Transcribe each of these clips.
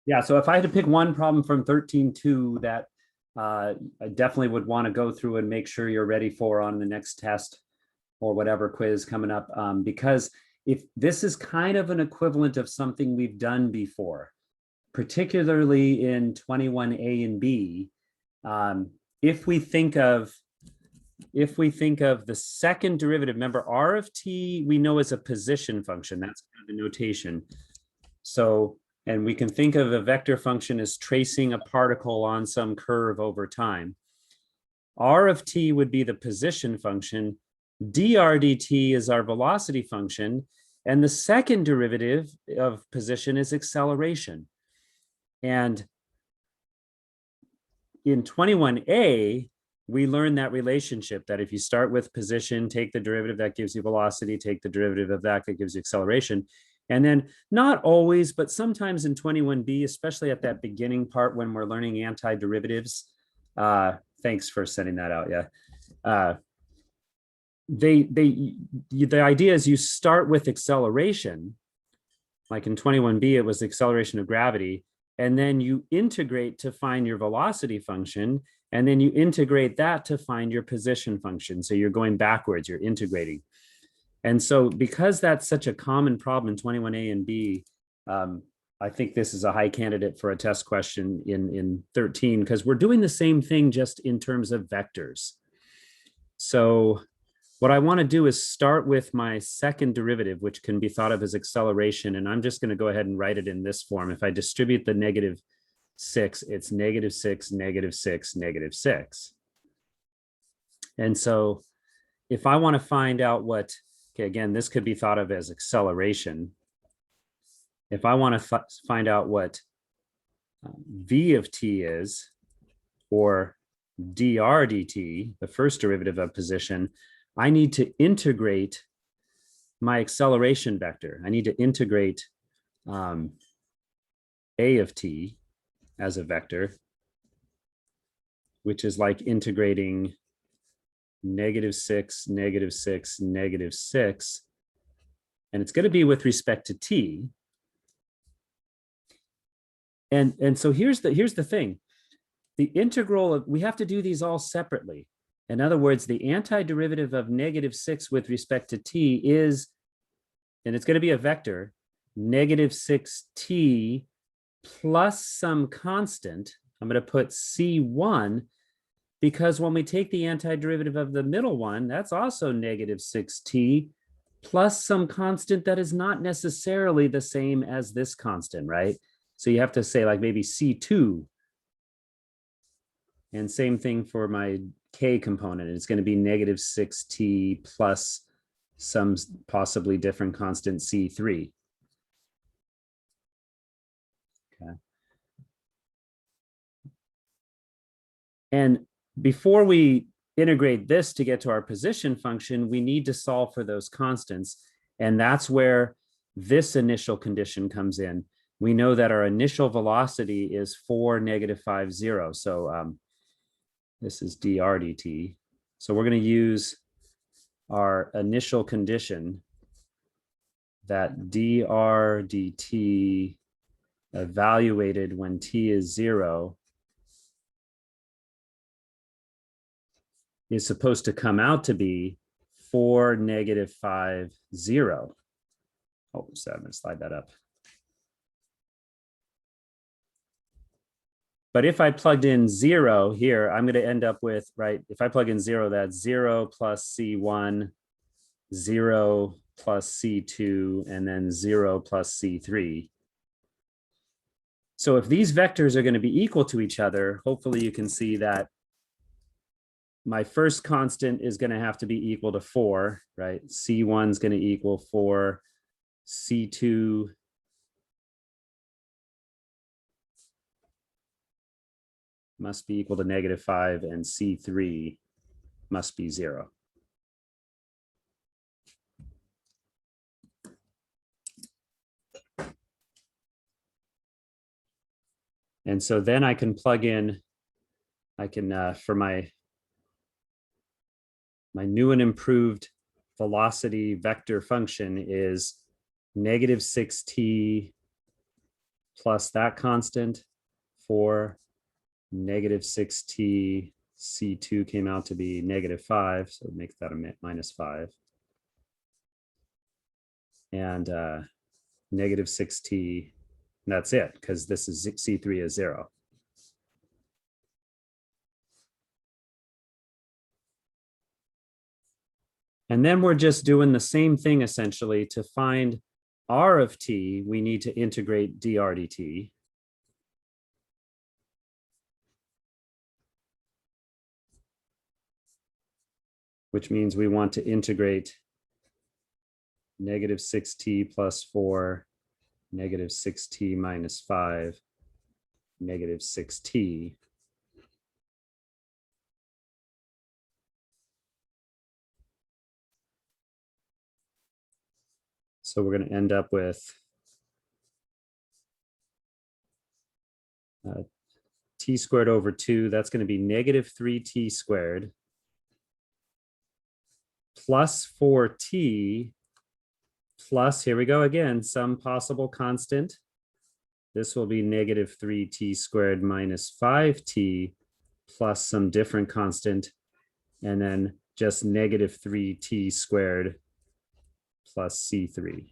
Yeah, so if I had to pick one problem from 13.2 that I definitely would want to go through and make sure you're ready for on the next test or whatever quiz coming up, because if this is kind of an equivalent of something we've done before, particularly in 21A and B, um, if we think of the second derivative, remember R of t we know is a position function. That's kind of the notation. So, and we can think of a vector function as tracing a particle on some curve over time. R of t would be the position function. Dr dt is our velocity function. And the second derivative of position is acceleration. And in 21A, we learned that relationship that if you start with position, take the derivative, that gives you velocity, take the derivative of that gives you acceleration. And then not always, but sometimes in 21B, especially at that beginning part when we're learning antiderivatives, thanks for sending that out. Yeah. The idea is you start with acceleration, like in 21B, it was acceleration of gravity, and then you integrate to find your velocity function, and then you integrate that to find your position function. So you're going backwards, you're integrating. And so because that's such a common problem in 21A and B, I think this is a high candidate for a test question in 13, because we're doing the same thing just in terms of vectors. So what I want to do is start with my second derivative, which can be thought of as acceleration. And I'm just going to go ahead and write it in this form. If I distribute the -6, it's -6, -6, -6. And so if I want to find out what, okay, again, this could be thought of as acceleration. If I want to find out what v of t is, or dr dt, the first derivative of position, I need to integrate my acceleration vector. I need to integrate a of t as a vector, which is like integrating -6, -6, -6. And it's going to be with respect to t. And so here's the thing. The integral of, we have to do these all separately. In other words, the antiderivative of -6 with respect to t is, and it's going to be a vector, -6t plus some constant. I'm going to put c1, because when we take the antiderivative of the middle one, that's also -6t plus some constant that is not necessarily the same as this constant, right? So you have to say like maybe c2. And same thing for my k component. It's going to be -6t plus some possibly different constant c3. Okay. And before we integrate this to get to our position function, we need to solve for those constants. And that's where this initial condition comes in. We know that our initial velocity is 4, -5, 0. So this is dr dt. So we're going to use our initial condition that dr dt evaluated when t is 0 is supposed to come out to be 4, -5, 0. Oh, so I'm going to slide that up. But if I plugged in 0 here, I'm going to end up with, right, if I plug in 0, that's 0 plus C1, 0 plus C2, and then 0 plus C3. So if these vectors are going to be equal to each other, hopefully you can see that my first constant is going to have to be equal to 4, right? C1 is going to equal 4, C2 must be equal to -5, and C3 must be 0. And so then I can plug in, I can, for my new and improved velocity vector function is -6t plus that constant for negative 6t, C2 came out to be -5, so it makes that a -5. And negative 6t, that's it, because this is C3 is 0. And then we're just doing the same thing essentially. To find r of t, we need to integrate dr dt. Which means we want to integrate negative 6t plus 4, negative 6t minus 5, negative 6t. So we're going to end up with t squared over 2. That's going to be negative 3t squared plus 4t plus, here we go again, some possible constant. This will be negative 3t squared minus 5t plus some different constant, and then just negative 3t squared plus C3.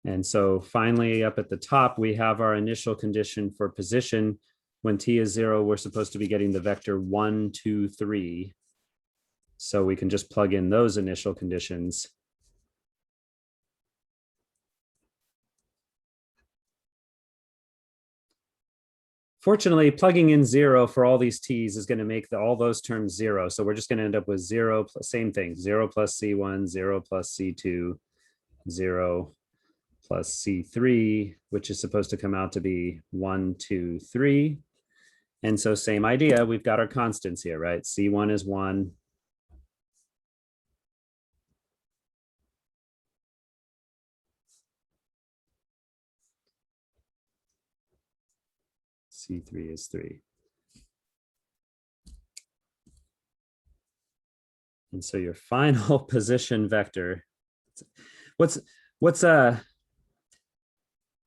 And so finally, up at the top, we have our initial condition for position. When t is 0, we're supposed to be getting the vector 1, 2, 3. So we can just plug in those initial conditions. Fortunately, plugging in 0 for all these t's is going to make all those terms 0. So we're just going to end up with 0 plus, same thing, 0 plus C1, 0 plus C2, 0 plus C3, which is supposed to come out to be 1, 2, 3. And so same idea, we've got our constants here, right? C1 is 1. C3 is 3. And so your final position vector, what's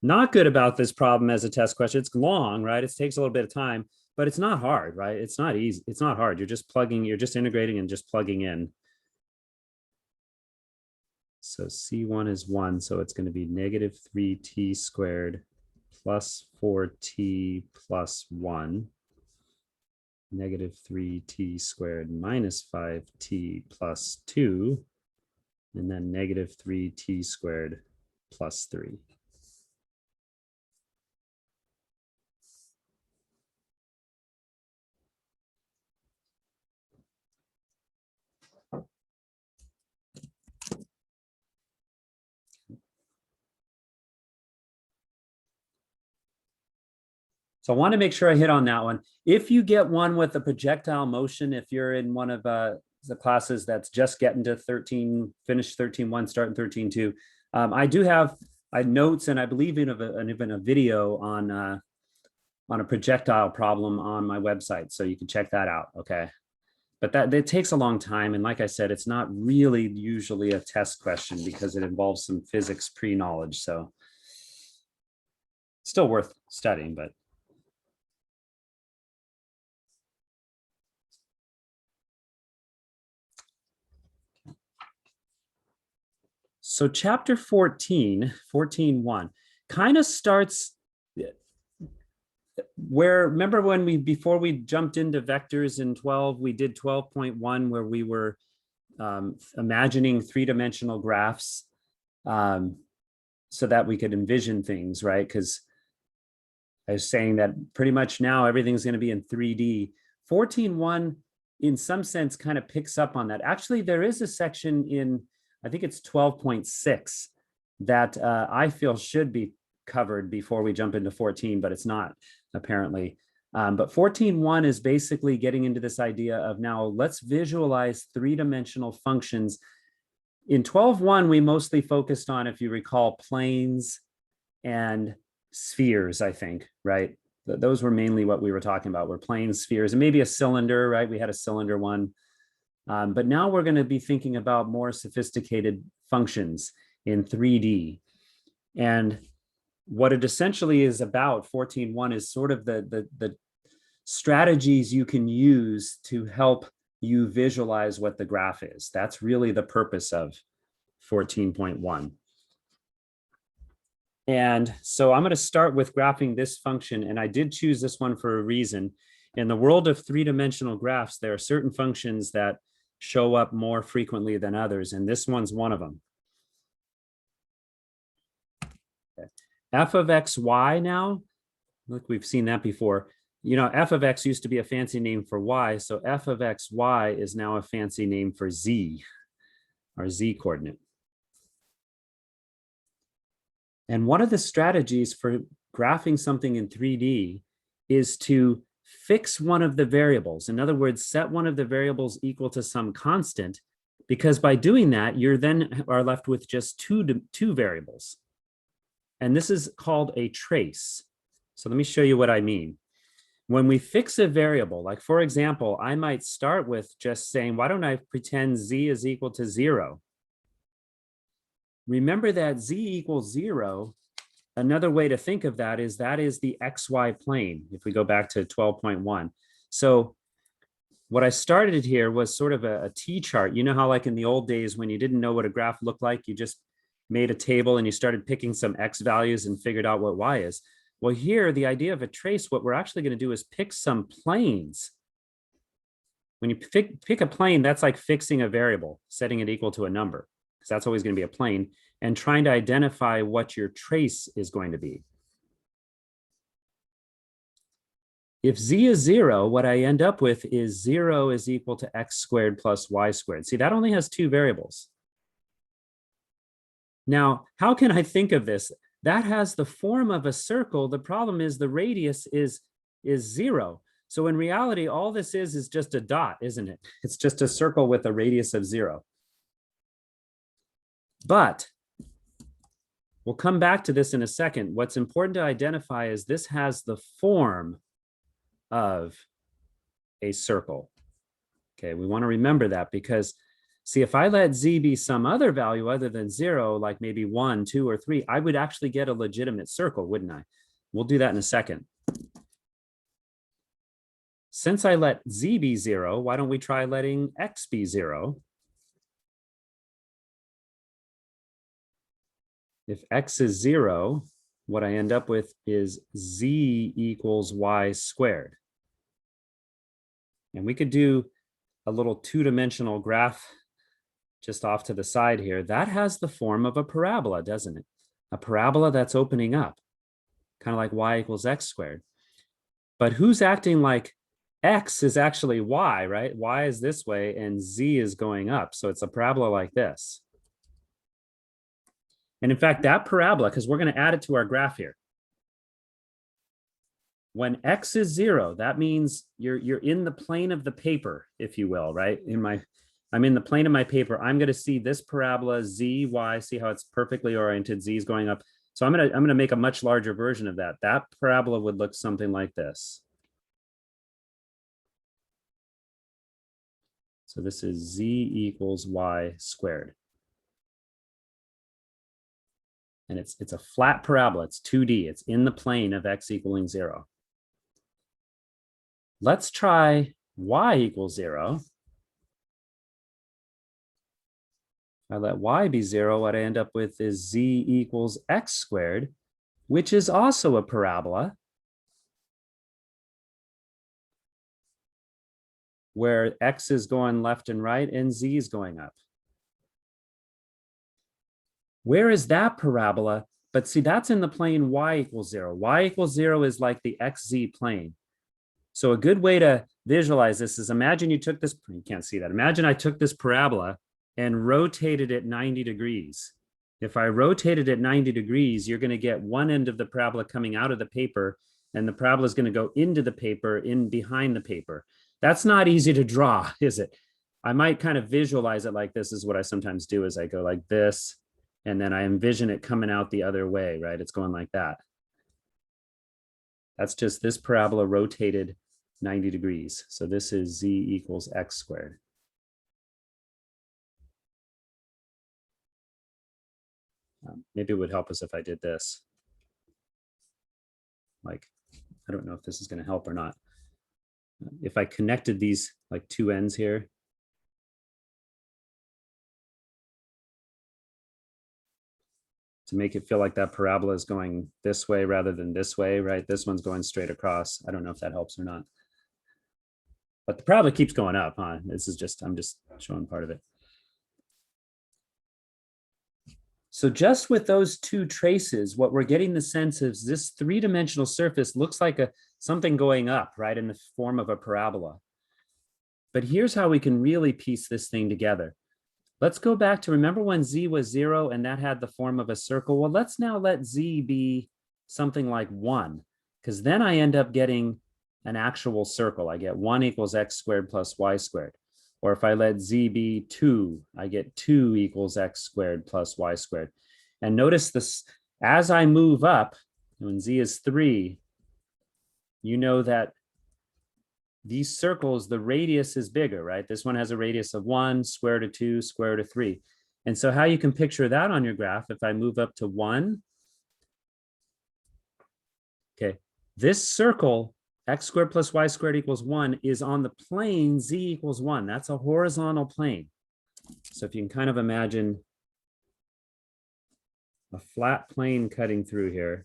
not good about this problem as a test question, it's long, right? It takes a little bit of time, but it's not hard, right? It's not easy. It's not hard. You're just integrating and just plugging in. So C1 is 1, so it's going to be negative 3t squared plus 4t plus 1, negative 3t squared minus 5t plus 2, and then negative 3t squared plus 3. So I want to make sure I hit on that one. If you get one with a projectile motion, if you're in one of the classes that's just getting to 13, finish 13.1, starting 13.2, I do have notes, and I believe even a video on a projectile problem on my website. So you can check that out, okay? But that takes a long time. And like I said, it's not really usually a test question because it involves some physics pre-knowledge. So still worth studying, but. So chapter 14.1 kind of starts where, remember when before we jumped into vectors in 12, we did 12.1 where we were imagining three-dimensional graphs so that we could envision things, right? Because I was saying that pretty much now everything's going to be in 3D. 14.1 in some sense kind of picks up on that. Actually, there is a section in, I think it's 12.6 that I feel should be covered before we jump into 14, but it's not apparently. But 14.1 is basically getting into this idea of now let's visualize three-dimensional functions. In 12.1, we mostly focused on, if you recall, planes and spheres, I think, right? Those were mainly what we were talking about, were planes, spheres, and maybe a cylinder, right? We had a cylinder one. But now we're going to be thinking about more sophisticated functions in 3D. And what it essentially is about, 14.1, is sort of the strategies you can use to help you visualize what the graph is. That's really the purpose of 14.1. And so I'm going to start with graphing this function, and I did choose this one for a reason. In the world of three-dimensional graphs, there are certain functions that show up more frequently than others, and this one's one of them. Okay. F of xy now, look, we've seen that before. You know, f of x used to be a fancy name for y, so f of xy is now a fancy name for z, our z coordinate. And one of the strategies for graphing something in 3D is to fix one of the variables. In other words, set one of the variables equal to some constant, because by doing that, you're then are left with just two variables. And this is called a trace. So let me show you what I mean. When we fix a variable, like for example, I might start with just saying, why don't I pretend z is equal to 0? Remember that z equals 0. Another way to think of that is the xy plane, if we go back to 12.1. So what I started here was sort of a T-chart. You know how like in the old days when you didn't know what a graph looked like, you just made a table and you started picking some x values and figured out what y is. Well, here, the idea of a trace, what we're actually going to do is pick some planes. When you pick a plane, that's like fixing a variable, setting it equal to a number, because that's always going to be a plane, and trying to identify what your trace is going to be. If z is 0, what I end up with is 0 is equal to x squared plus y squared. See, that only has two variables. Now, how can I think of this? That has the form of a circle. The problem is the radius is 0. So in reality, all this is just a dot, isn't it? It's just a circle with a radius of 0. But we'll come back to this in a second. What's important to identify is this has the form of a circle. Okay, we want to remember that because, see, if I let z be some other value other than 0, like maybe 1, 2, or 3, I would actually get a legitimate circle, wouldn't I? We'll do that in a second. Since I let z be 0, why don't we try letting x be 0? If x is 0, what I end up with is z equals y squared. And we could do a little two-dimensional graph just off to the side here. That has the form of a parabola, doesn't it? A parabola that's opening up, kind of like y equals x squared. But who's acting like x is actually y, right? Y is this way and z is going up. So it's a parabola like this. And in fact, that parabola, because we're going to add it to our graph here. When x is 0, that means you're in the plane of the paper, if you will, right? I'm in the plane of my paper. I'm going to see this parabola z, y, see how it's perfectly oriented, z is going up. So I'm going to make a much larger version of that. That parabola would look something like this. So this is z equals y squared. And it's a flat parabola. It's 2D. It's in the plane of x equaling 0. Let's try y equals 0. If I let y be 0, what I end up with is z equals x squared, which is also a parabola where x is going left and right and z is going up. Where is that parabola? But see, that's in the plane y equals 0. Y equals 0 is like the xz plane. So a good way to visualize this is imagine you took this, you can't see that. Imagine I took this parabola and rotated it 90 degrees. If I rotated it 90 degrees, you're going to get one end of the parabola coming out of the paper, and the parabola is going to go into the paper, in behind the paper. That's not easy to draw, is it? I might kind of visualize it like this is what I sometimes do is I go like this, and then I envision it coming out the other way, right? It's going like that. That's just this parabola rotated 90 degrees. So this is z equals x squared. Maybe it would help us if I did this. Like, I don't know if this is going to help or not. If I connected these like two ends here. To make it feel like that parabola is going this way rather than this way, right? This one's going straight across. I don't know if that helps or not. But the parabola keeps going up, huh? This is just, I'm just showing part of it. So just with those two traces, what we're getting the sense is this three-dimensional surface looks like something going up, right, in the form of a parabola. But here's how we can really piece this thing together. Let's go back to, remember when z was 0 and that had the form of a circle? Well, let's now let z be something like 1, because then I end up getting an actual circle. I get 1 equals x squared plus y squared. Or if I let z be 2, I get 2 equals x squared plus y squared. And notice this, as I move up, when z is 3, you know that these circles, the radius is bigger, right? This one has a radius of 1, square root of 2, square root of 3. And so how you can picture that on your graph, if I move up to 1, okay, this circle, x squared plus y squared equals 1, is on the plane z equals 1. That's a horizontal plane. So if you can kind of imagine a flat plane cutting through here.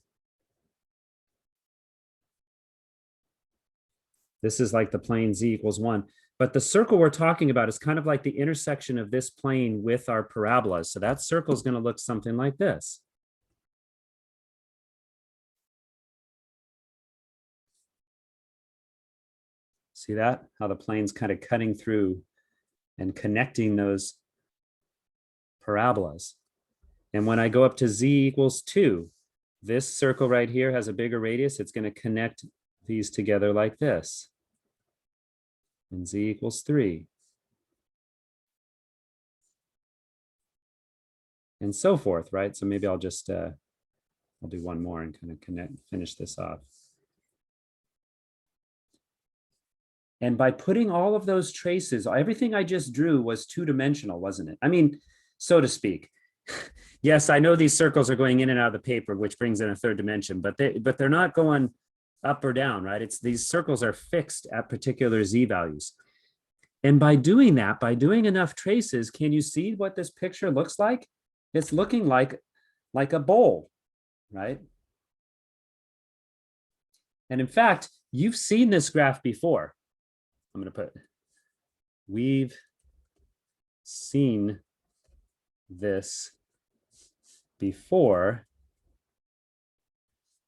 This is like the plane z equals 1. But the circle we're talking about is kind of like the intersection of this plane with our parabolas. So that circle is going to look something like this. See that? How the plane's kind of cutting through and connecting those parabolas. And when I go up to z equals 2, this circle right here has a bigger radius. It's going to connect these together like this. And z equals 3. And so forth, right? So maybe I'll just, I'll do one more and kind of finish this off. And by putting all of those traces, everything I just drew was two-dimensional, wasn't it? I mean, so to speak. Yes, I know these circles are going in and out of the paper, which brings in a third dimension, but they're not going up or down, right? It's these circles are fixed at particular z values. And by doing that, by doing enough traces, can you see what this picture looks like? It's looking like a bowl, right? And in fact, you've seen this graph before. I'm going to put, we've seen this before.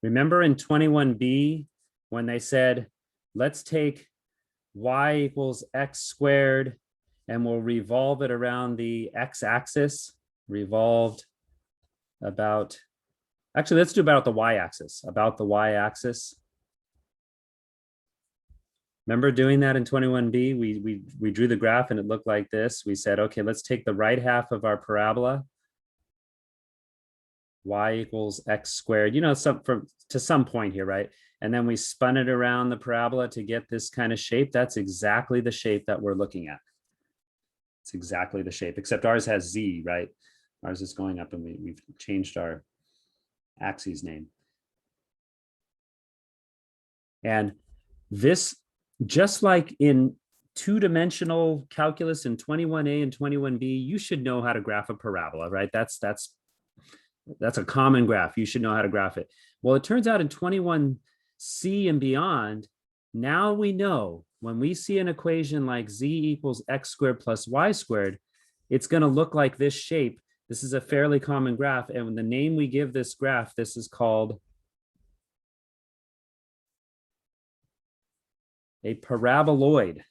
Remember in 21b, when they said, let's take y equals x squared and we'll revolve it around the x-axis, revolved about, actually, let's do about the y-axis, about the y-axis. Remember doing that in 21b? We drew the graph and it looked like this. We said, okay, let's take the right half of our parabola, y equals x squared, you know, to some point here, right? And then we spun it around the parabola to get this kind of shape. That's exactly the shape that we're looking at. It's exactly the shape, except ours has z, right? Ours is going up and we've changed our axis name. And this, just like in two-dimensional calculus in 21a and 21b, you should know how to graph a parabola, right? That's a common graph. You should know how to graph it. Well, it turns out in 21c and beyond, now we know when we see an equation like z equals x squared plus y squared, it's going to look like this shape. This is a fairly common graph. And the name we give this graph, this is called a paraboloid.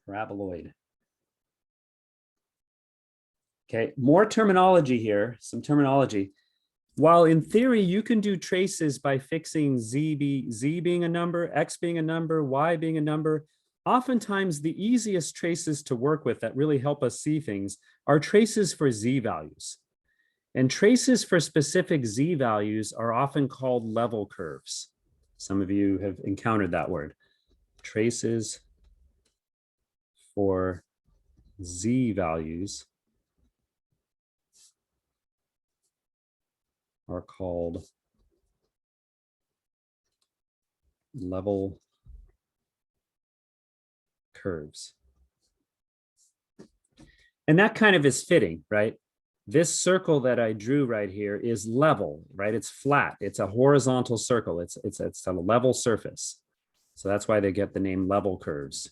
Paraboloid. Okay, more terminology here, some terminology. While in theory, you can do traces by fixing z being a number, x being a number, y being a number, oftentimes the easiest traces to work with that really help us see things are traces for z values. And traces for specific z values are often called level curves. Some of you have encountered that word. Traces for Z values are called level curves. And that kind of is fitting, right? This circle that I drew right here is level, right? It's flat. It's a horizontal circle. It's a level surface. So that's why they get the name level curves.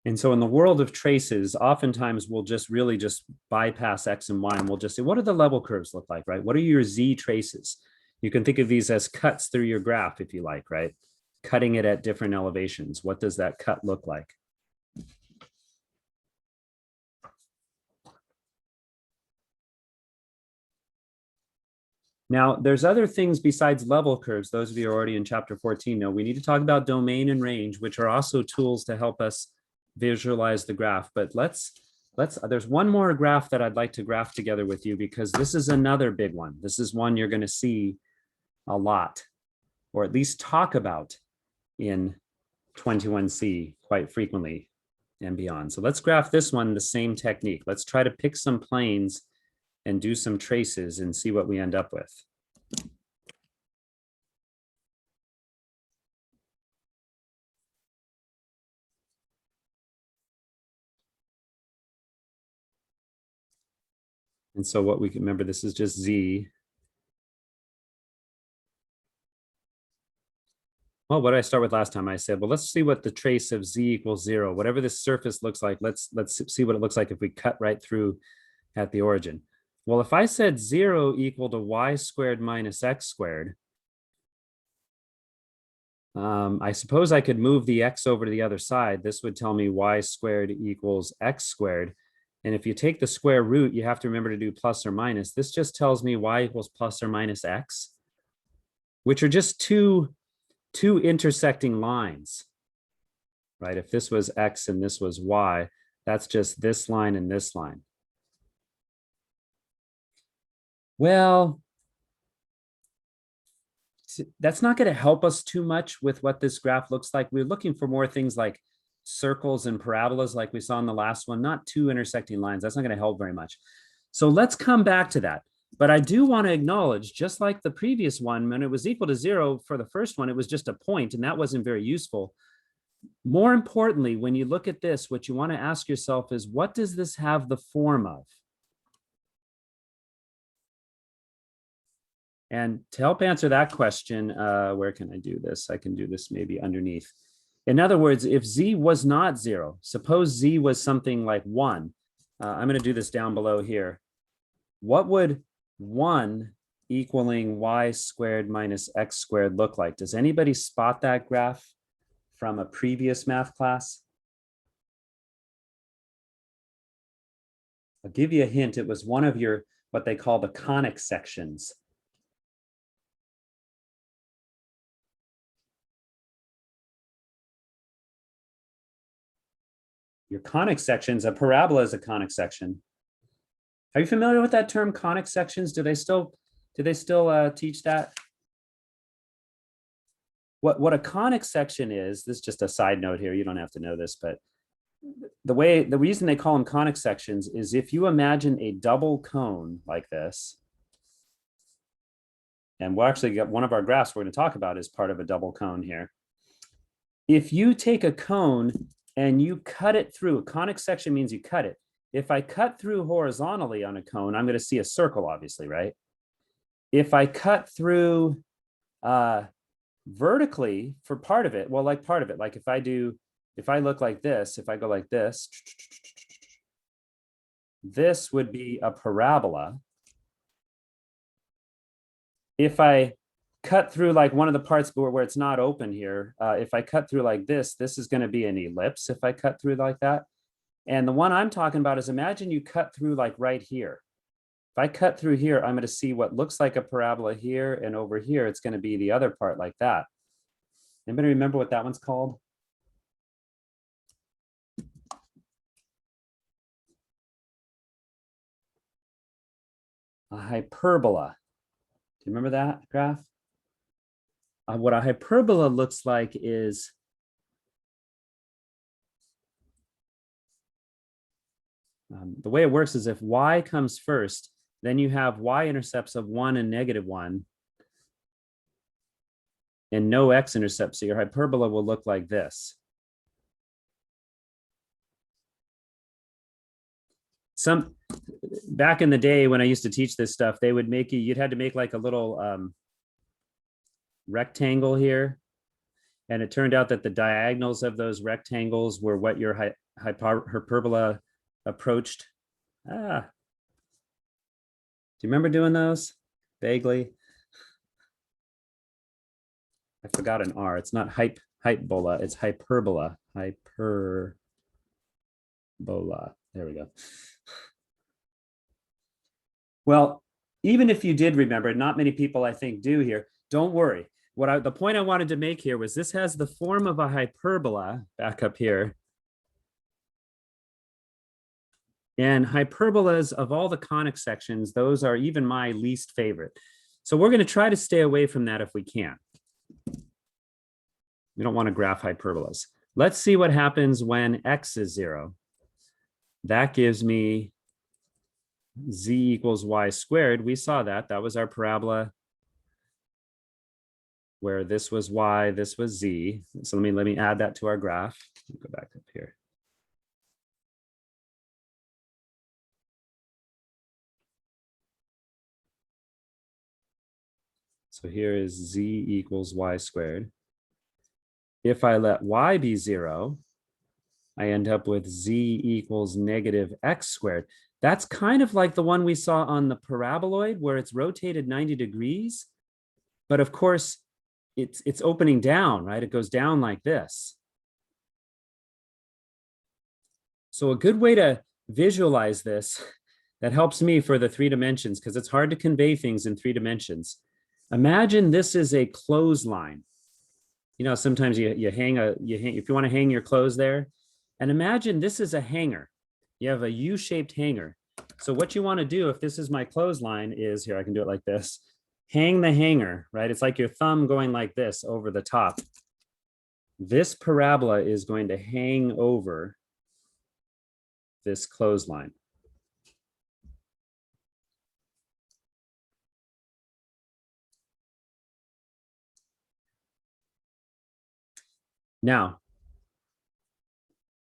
And so in the world of traces, oftentimes we'll just really just bypass X and Y and we'll just say, what do the level curves look like, right? What are your Z traces? You can think of these as cuts through your graph if you like, right? Cutting it at different elevations. What does that cut look like? Now, there's other things besides level curves. Those of you who are already in chapter 14 know we need to talk about domain and range, which are also tools to help us visualize the graph. But there's one more graph that I'd like to graph together with you because this is another big one. This is one you're going to see a lot, or at least talk about in 21C quite frequently and beyond. So let's graph this one the same technique. Let's try to pick some planes and do some traces and see what we end up with. And so what we can remember, this is just Z. Well, what did I start with last time? I said, well, let's see what the trace of Z equals 0. Whatever this surface looks like, let's see what it looks like if we cut right through at the origin. Well, if I said 0 equal to y squared minus x squared, I suppose I could move the x over to the other side. This would tell me y squared equals x squared. And if you take the square root, you have to remember to do plus or minus. This just tells me y equals plus or minus x, which are just two intersecting lines, right? If this was x and this was y, that's just this line and this line. Well, that's not going to help us too much with what this graph looks like. We're looking for more things like circles and parabolas like we saw in the last one, not two intersecting lines. That's not going to help very much. So let's come back to that. But I do want to acknowledge, just like the previous one, when it was equal to 0 for the first one, it was just a point, and that wasn't very useful. More importantly, when you look at this, what you want to ask yourself is, what does this have the form of? And to help answer that question, where can I do this? I can do this maybe underneath. In other words, if Z was not 0, suppose Z was something like 1. I'm going to do this down below here. What would 1 equaling y squared minus x squared look like? Does anybody spot that graph from a previous math class? I'll give you a hint. It was one of your, what they call the conic sections. Your conic sections, a parabola is a conic section. Are you familiar with that term, conic sections? Do they still teach that? What a conic section is, this is just a side note here, you don't have to know this, but the reason they call them conic sections is if you imagine a double cone like this, and we'll actually get one of our graphs we're going to talk about is part of a double cone here. If you take a cone and you cut it through, a conic section means you cut it. If I cut through horizontally on a cone, I'm going to see a circle, obviously, right? If I cut through vertically for part of it, well, like part of it, like if I look like this, if I go like this would be a parabola. If I cut through like one of the parts where it's not open here, if I cut through like this is going to be an ellipse if I cut through like that. And the one I'm talking about is, imagine you cut through like right here. If I cut through here, I'm going to see what looks like a parabola here, and over here, it's going to be the other part like that. Anybody remember what that one's called? A hyperbola. Do you remember that graph? What a hyperbola looks like is The way it works is if y comes first, then you have y-intercepts of 1 and -1, and no x-intercepts. So your hyperbola will look like this. Back in the day when I used to teach this stuff, they would make you'd had to make like a little rectangle here. And it turned out that the diagonals of those rectangles were what your hyperbola approached. Do you remember doing those? Vaguely. I forgot an R. It's not hyperbola. It's hyperbola. Hyperbola. There we go. Well, even if you did remember, not many people I think do here, don't worry. The point I wanted to make here was this has the form of a hyperbola back up here. And hyperbolas, of all the conic sections, those are even my least favorite. So we're going to try to stay away from that if we can. We don't want to graph hyperbolas. Let's see what happens when x is 0. That gives me z equals y squared. We saw that. That was our parabola where this was y, this was z. So let me add that to our graph. Go back up here. So here is z equals y squared. If I let y be 0, I end up with z equals -x squared. That's kind of like the one we saw on the paraboloid where it's rotated 90 degrees. But of course, it's opening down, right? It goes down like this. So a good way to visualize this that helps me for the 3 dimensions, because it's hard to convey things in 3 dimensions. Imagine this is a clothesline. You know, sometimes you hang if you want to hang your clothes there, and imagine this is a hanger. You have a U-shaped hanger. So what you want to do, if this is my clothesline, is here, I can do it like this. Hang the hanger, right? It's like your thumb going like this over the top. This parabola is going to hang over this clothesline. Now,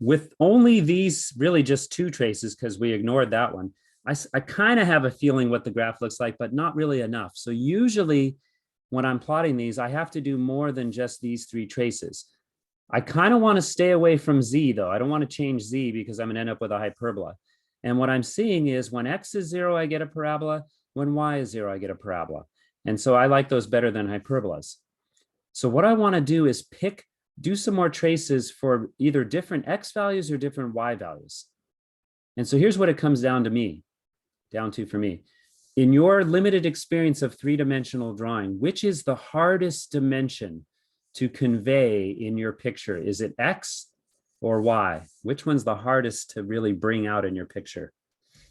with only these really just 2 traces, because we ignored that one, I kind of have a feeling what the graph looks like, but not really enough. So usually when I'm plotting these, I have to do more than just these 3 traces. I kind of want to stay away from z, though. I don't want to change z because I'm going to end up with a hyperbola. And what I'm seeing is when x is 0, I get a parabola. When y is 0, I get a parabola. And so I like those better than hyperbolas. So what I want to do is do some more traces for either different x values or different y values. And so here's what it comes down to for me. In your limited experience of 3-dimensional drawing, which is the hardest dimension to convey in your picture? Is it x or y? Which one's the hardest to really bring out in your picture?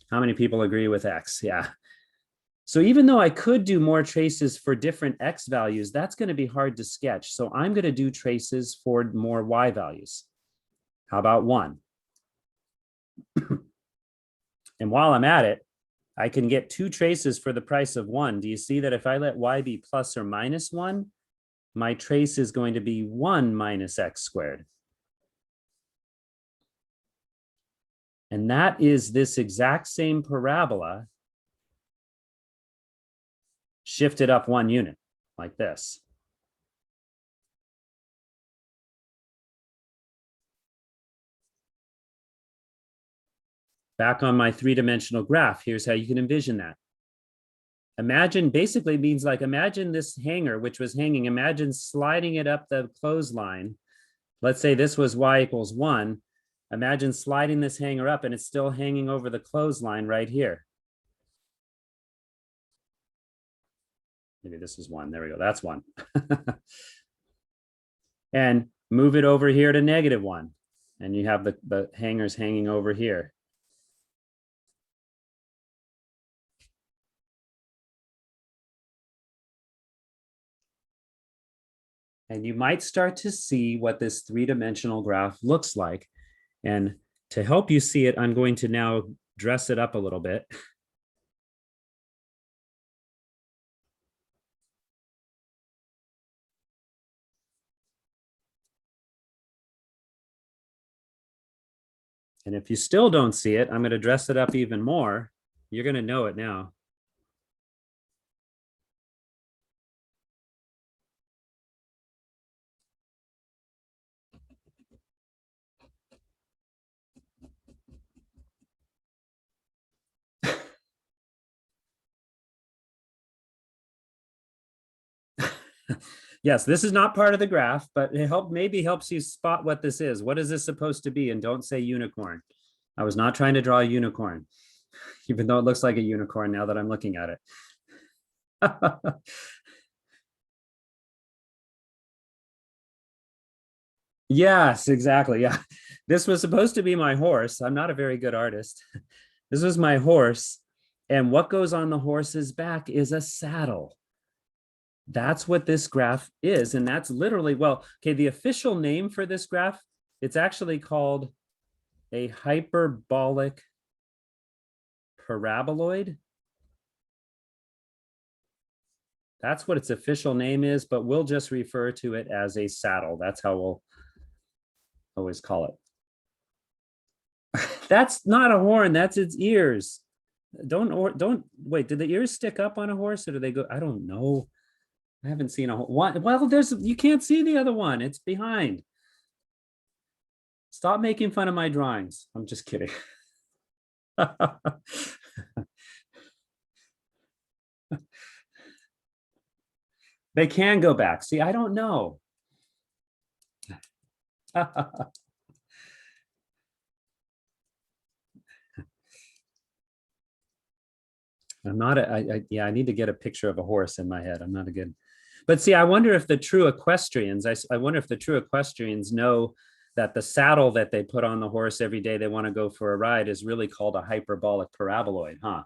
How many people agree with x? Yeah. So even though I could do more traces for different x values, that's going to be hard to sketch. So I'm going to do traces for more y values. How about 1? And while I'm at it, I can get 2 traces for the price of 1. Do you see that if I let y be plus or minus 1, my trace is going to be 1 minus x squared. And that is this exact same parabola shifted up 1 unit, like this. Back on my 3-dimensional graph, here's how you can envision that. Imagine basically means like, imagine this hanger, which was hanging, imagine sliding it up the clothesline. Let's say this was y equals 1. Imagine sliding this hanger up and it's still hanging over the clothesline right here. Maybe this is 1. There we go. That's 1. And move it over here to -1. And you have the hangers hanging over here. And you might start to see what this 3-dimensional graph looks like. And To help you see it, I'm going to now dress it up a little bit. And if you still don't see it, I'm going to dress it up even more. You're going to know it now. Yes, this is not part of the graph, but it maybe helps you spot what this is. What is this supposed to be? And don't say unicorn. I was not trying to draw a unicorn, even though it looks like a unicorn now that I'm looking at it. Yes, exactly. Yeah. This was supposed to be my horse. I'm not a very good artist. This was my horse. And what goes on the horse's back is a saddle. That's what this graph is. And that's literally, well, okay, the official name for this graph, it's actually called a hyperbolic paraboloid. That's what its official name is, but we'll just refer to it as a saddle. That's how we'll always call it. That's not a horn, that's its ears. Don't wait, did the ears stick up on a horse or do they go? I don't know. I haven't seen a one. Well, you can't see the other one. It's behind. Stop making fun of my drawings. I'm just kidding. They can go back. See, I don't know. I'm not yeah, I need to get a picture of a horse in my head. I'm not a good, but see, I wonder if the true equestrians, I wonder if the true equestrians know that the saddle that they put on the horse every day they want to go for a ride is really called a hyperbolic paraboloid, huh?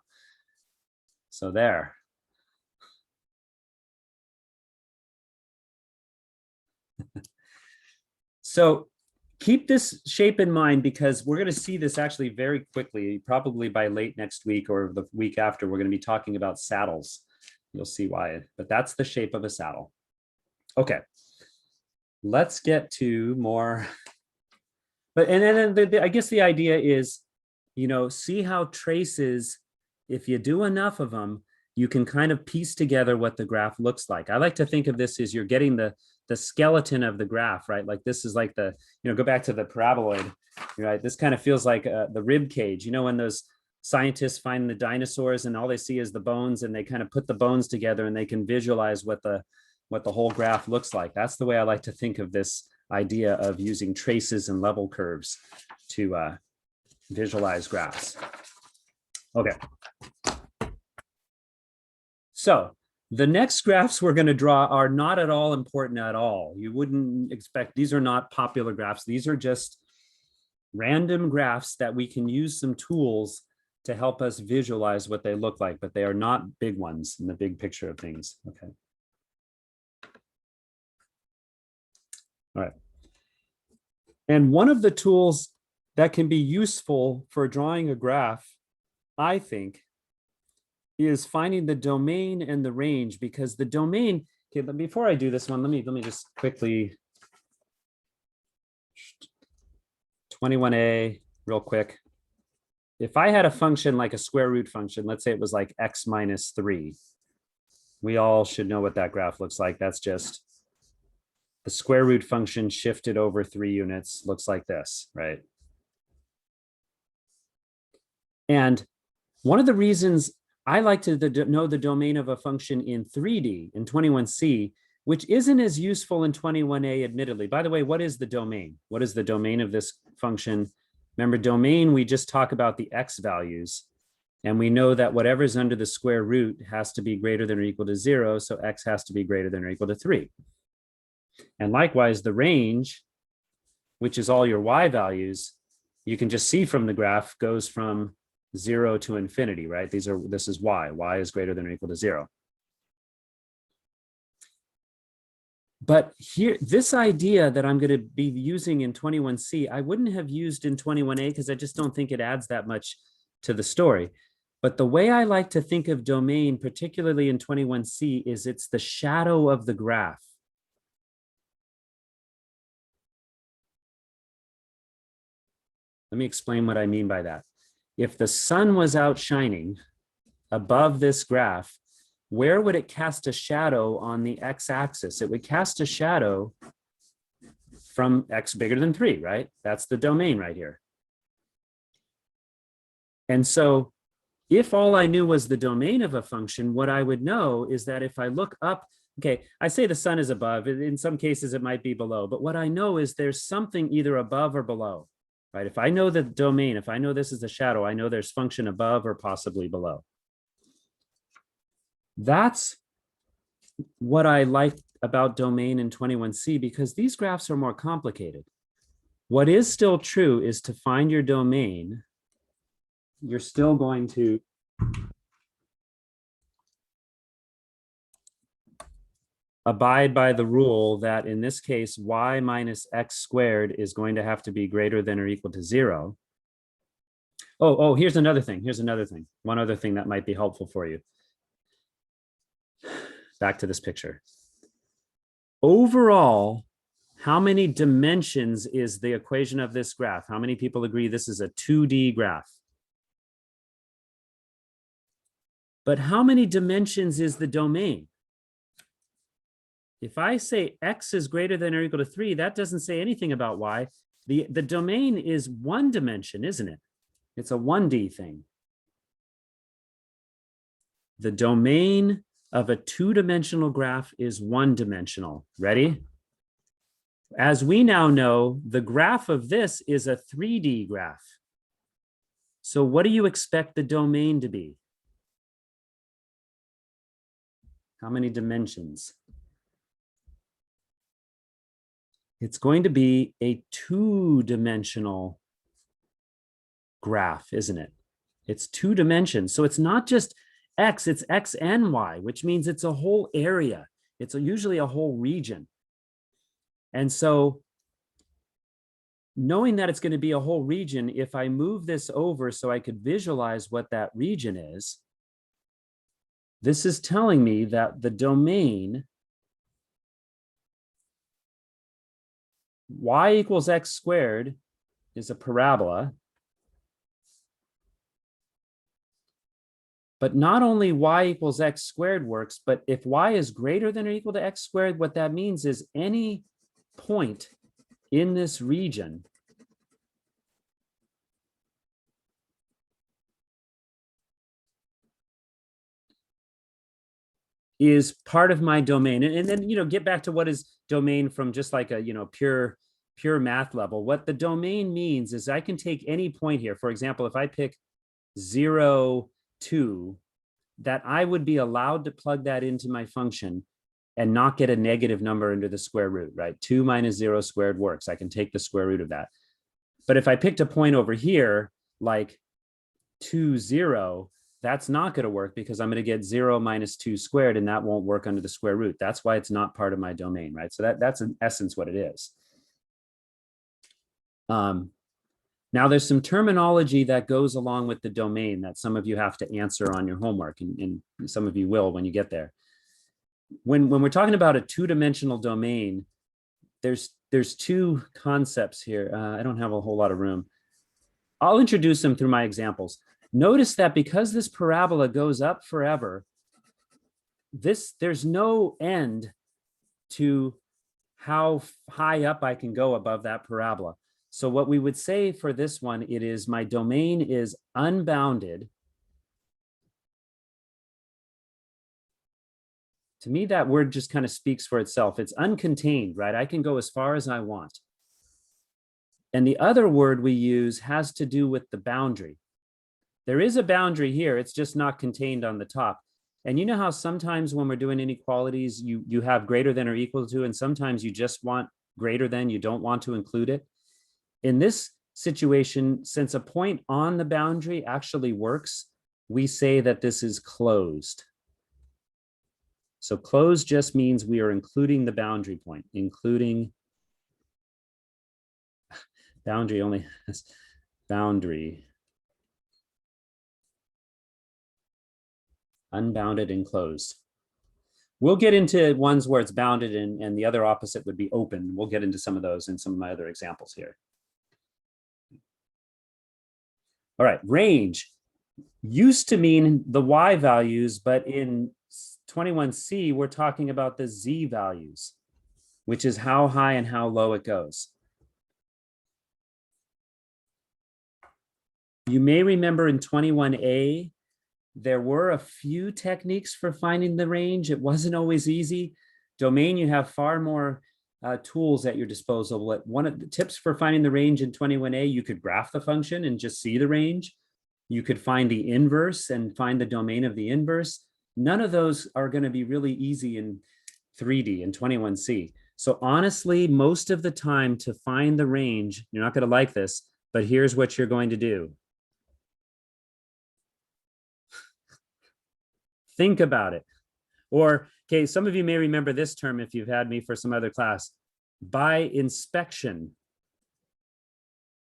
So there. So keep this shape in mind because we're going to see this actually very quickly, probably by late next week or the week after, we're going to be talking about saddles. You'll see why, but that's the shape of a saddle. Okay, let's get to more. But and then I guess the idea is, see how traces, if you do enough of them, you can kind of piece together what the graph looks like. I like to think of this as you're getting the skeleton of the graph, right? Like this is like the, go back to the paraboloid, right? This kind of feels like the rib cage, when those scientists find the dinosaurs and all they see is the bones and they kind of put the bones together and they can visualize what the whole graph looks like. That's the way I like to think of this idea of using traces and level curves to visualize graphs. Okay. So the next graphs we're going to draw are not at all important at all. You wouldn't expect, these are not popular graphs. These are just random graphs that we can use some tools to help us visualize what they look like, but they are not big ones in the big picture of things. Okay. All right. And one of the tools that can be useful for drawing a graph, I think, is finding the domain and the range, because the domain, okay, but before I do this one, let me just quickly 21a real quick. If I had a function like a square root function, let's say it was like x minus 3, we all should know what that graph looks like. That's just the square root function shifted over 3 units, looks like this, right? And one of the reasons I like to know the domain of a function in 3D, in 21C, which isn't as useful in 21A, admittedly. By the way, what is the domain? What is the domain of this function? Remember, domain, we just talk about the x values. And we know that whatever's under the square root has to be greater than or equal to 0. So x has to be greater than or equal to 3. And likewise, the range, which is all your y values, you can just see from the graph goes from 0 to infinity, right? This is y. Y is greater than or equal to 0. But here, this idea that I'm going to be using in 21C, I wouldn't have used in 21A because I just don't think it adds that much to the story. But the way I like to think of domain, particularly in 21C, is it's the shadow of the graph. Let me explain what I mean by that. If the sun was out shining above this graph, where would it cast a shadow on the x-axis? It would cast a shadow from x bigger than 3, right? That's the domain right here. And so if all I knew was the domain of a function, what I would know is that if I look up, okay, I say the sun is above, in some cases it might be below, but what I know is there's something either above or below, right? If I know the domain, if I know this is a shadow, I know there's function above or possibly below. That's what I like about domain in 21C, because these graphs are more complicated. What is still true is to find your domain, you're still going to abide by the rule that in this case, y minus x squared is going to have to be greater than or equal to 0. Oh, here's another thing. Here's another thing. One other thing that might be helpful for you. Back to this picture. Overall, how many dimensions is the equation of this graph? How many people agree this is a 2D graph? But how many dimensions is the domain? If I say x is greater than or equal to 3, that doesn't say anything about y. The domain is one dimension, isn't it? It's a 1D thing. The domain of a two-dimensional graph is one-dimensional. Ready? As we now know, the graph of this is a 3D graph. So what do you expect the domain to be? How many dimensions? It's going to be a two-dimensional graph, isn't it? It's 2 dimensions. So it's not just x, it's x and y, which means it's a whole area. It's usually a whole region. And so knowing that it's going to be a whole region, if I move this over so I could visualize what that region is, this is telling me that the domain y equals x squared is a parabola. But not only y equals x squared works, but if y is greater than or equal to x squared, what that means is any point in this region is part of my domain. And then, get back to what is domain from just like a, pure math level. What the domain means is I can take any point here. For example, if I pick 0, 2, that I would be allowed to plug that into my function and not get a negative number into the square root, right? 2 minus 0 squared works. I can take the square root of that. But if I picked a point over here, like 2, 0, that's not going to work because I'm going to get 0 minus 2 squared, and that won't work under the square root. That's why it's not part of my domain, right? So that's in essence what it is. Now there's some terminology that goes along with the domain that some of you have to answer on your homework, and some of you will when you get there. When we're talking about a two-dimensional domain, there's two concepts here. I don't have a whole lot of room. I'll introduce them through my examples. Notice that because this parabola goes up forever, there's no end to how high up I can go above that parabola. So what we would say for this one, it is my domain is unbounded. To me, that word just kind of speaks for itself. It's uncontained, right? I can go as far as I want. And the other word we use has to do with the boundary. There is a boundary here. It's just not contained on the top. And you know how sometimes when we're doing inequalities, you have greater than or equal to, and sometimes you just want greater than, you don't want to include it. In this situation, since a point on the boundary actually works, we say that this is closed. So closed just means we are including the boundary point, including boundary only has boundary, unbounded and closed. We'll get into ones where it's bounded and the other opposite would be open. We'll get into some of those in some of my other examples here. All right, range used to mean the Y values, but in 21C, we're talking about the Z values, which is how high and how low it goes. You may remember in 21A, there were a few techniques for finding the range. It wasn't always easy. Domain, you have far more tools at your disposal. One of the tips for finding the range in 21A, you could graph the function and just see the range. You could find the inverse and find the domain of the inverse. None of those are going to be really easy in 3D in 21C. So honestly, most of the time to find the range, you're not going to like this, but here's what you're going to do. Think about it. Or, okay, some of you may remember this term if you've had me for some other class, by inspection.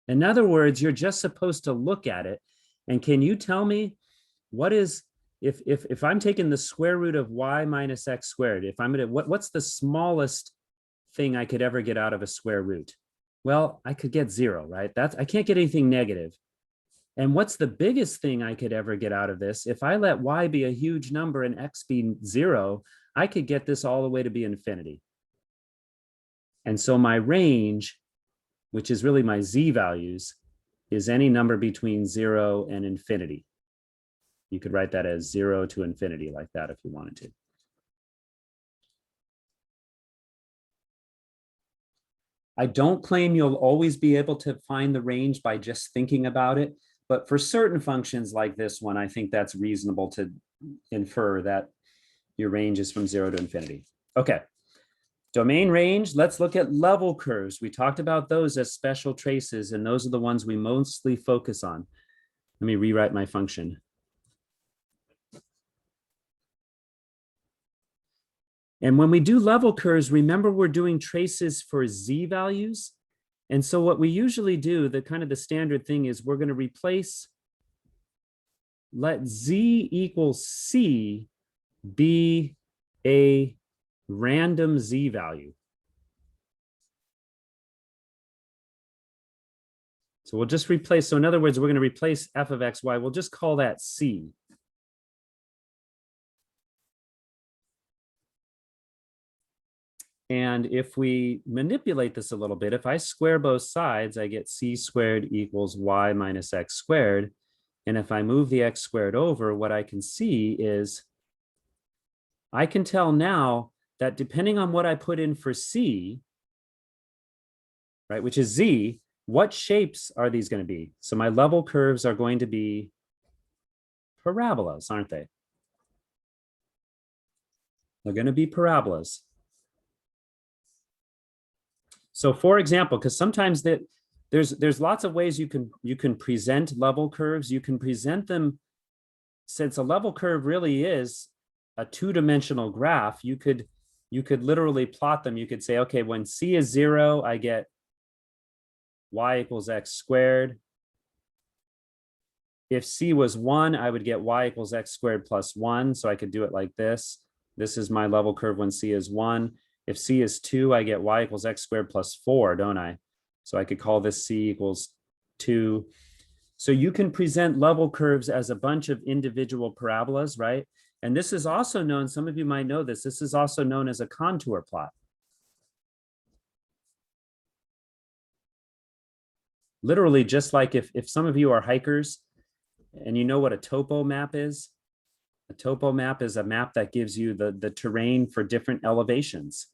In other words, you're just supposed to look at it. And can you tell me what is, if I'm taking the square root of y minus x squared, if I'm gonna, what's the smallest thing I could ever get out of a square root? Well, I could get 0, right? I can't get anything negative. And what's the biggest thing I could ever get out of this? If I let y be a huge number and x be 0, I could get this all the way to be infinity. And so my range, which is really my z values, is any number between 0 and infinity. You could write that as 0 to infinity like that if you wanted to. I don't claim you'll always be able to find the range by just thinking about it. But for certain functions like this one, I think that's reasonable to infer that your range is from 0 to infinity. Okay, domain range, let's look at level curves. We talked about those as special traces, and those are the ones we mostly focus on. Let me rewrite my function. And when we do level curves, remember we're doing traces for Z values. And so what we usually do, the kind of the standard thing is we're going to replace, let Z equals C be a random Z value. So we'll just replace, so in other words, we're going to replace f of x, y. We'll just call that C. And if we manipulate this a little bit, if I square both sides, I get c squared equals y minus x squared. And if I move the x squared over, what I can see is I can tell now that depending on what I put in for c, right, which is z, what shapes are these going to be? So my level curves are going to be parabolas, aren't they? They're going to be parabolas. So for example, because sometimes there's lots of ways you can present level curves. You can present them, since a level curve really is a two-dimensional graph, you could literally plot them. You could say, okay, when c is 0, I get y equals x squared. If c was 1, I would get y equals x squared plus 1. So I could do it like this. This is my level curve when c is 1. If c is 2, I get y equals x squared plus 4, don't I? So I could call this c equals 2. So you can present level curves as a bunch of individual parabolas, right? And this is also known, some of you might know this, this is also known as a contour plot. Literally, just like if some of you are hikers and you know what a topo map is, a topo map is a map that gives you the terrain for different elevations.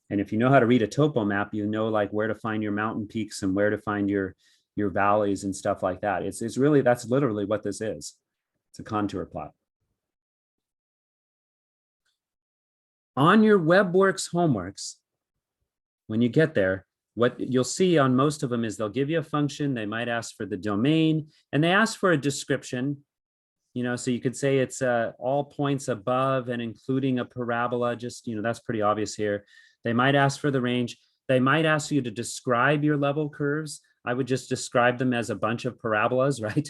And if you know how to read a topo map, you know like where to find your mountain peaks and where to find your valleys and stuff like that. It's really, that's literally what this is. It's a contour plot. On your WebWorks homeworks, when you get there, what you'll see on most of them is they'll give you a function, they might ask for the domain, and they ask for a description. So you could say it's all points above and including a parabola, just, that's pretty obvious here. They might ask for the range. They might ask you to describe your level curves. I would just describe them as a bunch of parabolas, right?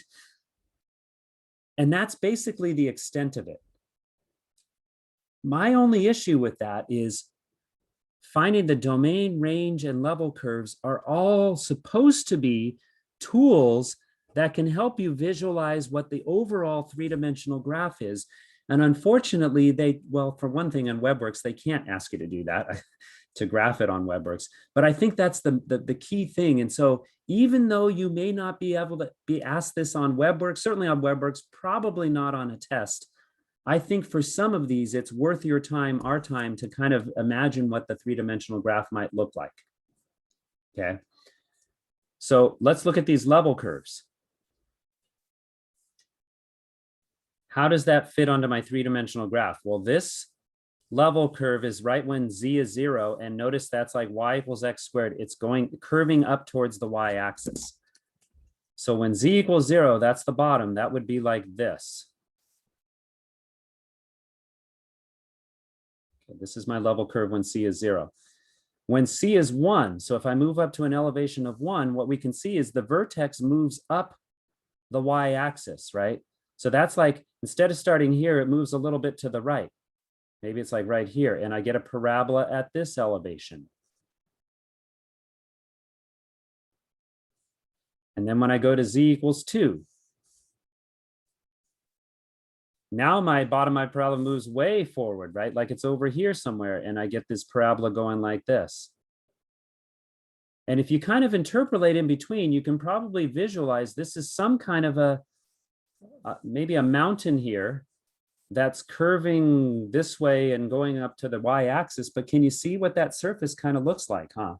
And that's basically the extent of it. My only issue with that is finding the domain, range, and level curves are all supposed to be tools that can help you visualize what the overall three-dimensional graph is. And unfortunately, well, for one thing, on WebWorks, they can't ask you to do that, to graph it on WebWorks. But I think that's the key thing. And so even though you may not be able to be asked this on WebWorks, certainly on WebWorks, probably not on a test, I think for some of these, it's worth your time, our time, to kind of imagine what the three-dimensional graph might look like. Okay. So let's look at these level curves. How does that fit onto my three-dimensional graph? Well, this level curve is right when z is 0, and notice that's like y equals x squared. It's curving up towards the y-axis. So when z equals 0, that's the bottom. That would be like this. Okay, this is my level curve when c is 0. When c is 1, so if I move up to an elevation of 1, what we can see is the vertex moves up the y-axis, right? So that's like, instead of starting here, it moves a little bit to the right. Maybe it's like right here, and I get a parabola at this elevation. And then when I go to z equals 2, now my bottom of my parabola moves way forward, right? Like it's over here somewhere, and I get this parabola going like this. And if you kind of interpolate in between, you can probably visualize this is some kind of maybe a mountain here that's curving this way and going up to the y-axis. But can you see what that surface kind of looks like, huh?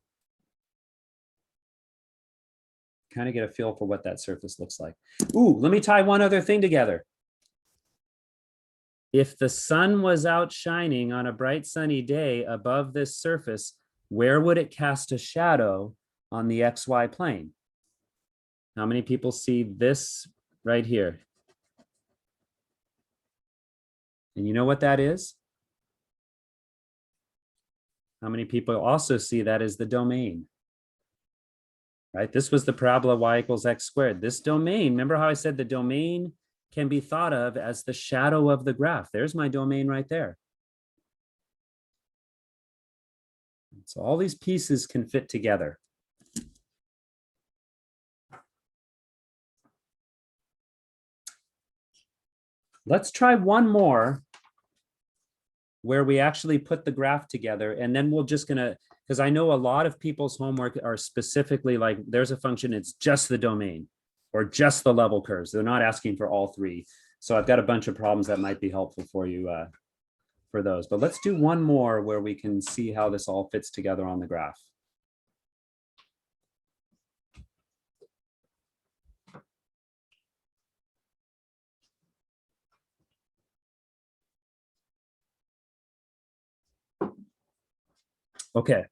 Kind of get a feel for what that surface looks like. Ooh, let me tie one other thing together. If the sun was out shining on a bright sunny day above this surface, where would it cast a shadow on the XY plane? How many people see this right here? And you know what that is? How many people also see that as the domain? Right? This was the parabola y equals x squared. This domain, remember how I said the domain can be thought of as the shadow of the graph. There's my domain right there. So all these pieces can fit together. Let's try one more where we actually put the graph together, and then we're just gonna, because I know a lot of people's homework are specifically like, there's a function, it's just the domain or just the level curves. They're not asking for all three. So I've got a bunch of problems that might be helpful for you for those. But let's do one more where we can see how this all fits together on the graph. Okay.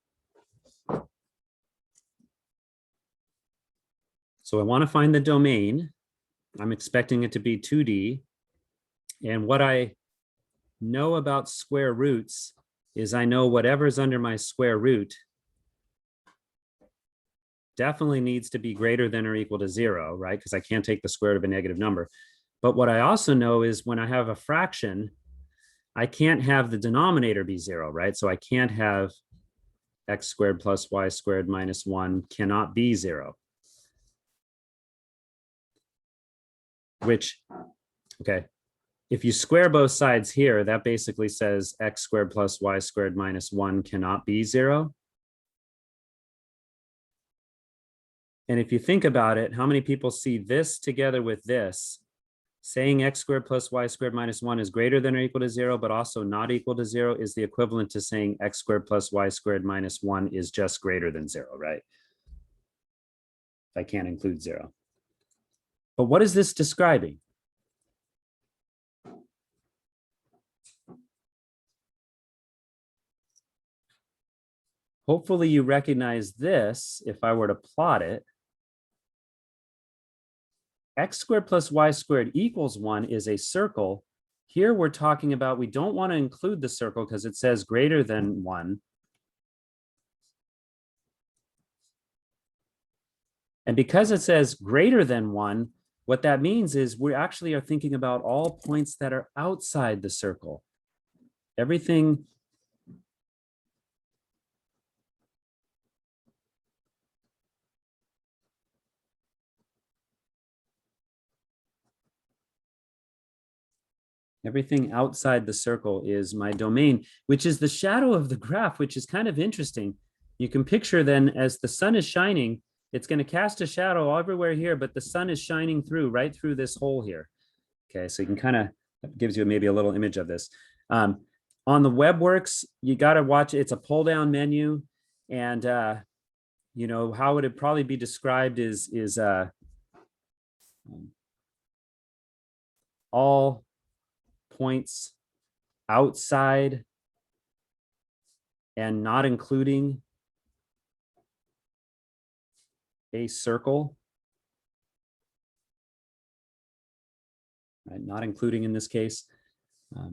So I want to find the domain. I'm expecting it to be 2D. And what I know about square roots is I know whatever's under my square root definitely needs to be greater than or equal to 0, right? Because I can't take the square root of a negative number. But what I also know is when I have a fraction, I can't have the denominator be 0, right? So I can't have x squared plus y squared minus 1 cannot be 0. Which, okay, if you square both sides here, that basically says x squared plus y squared minus 1 cannot be 0. And if you think about it, how many people see this together with this? Saying x squared plus y squared minus 1 is greater than or equal to 0, but also not equal to 0 is the equivalent to saying x squared plus y squared minus 1 is just greater than 0, right? I can't include 0. But what is this describing? Hopefully you recognize this if I were to plot it. x squared plus y squared equals 1 is a circle. Here we're talking about, we don't want to include the circle because it says greater than 1. And because it says greater than 1, what that means is we actually are thinking about all points that are outside the circle. Everything outside the circle is my domain, which is the shadow of the graph, which is kind of interesting. You can picture then as the sun is shining, it's going to cast a shadow everywhere here, but the sun is shining through right through this hole here. Okay, so you can kind of, gives you maybe a little image of this. On the WebWorks, you got to watch, it's a pull down menu. And, you know, how would it probably be described is all points outside and not including a circle, right? Not including in this case. I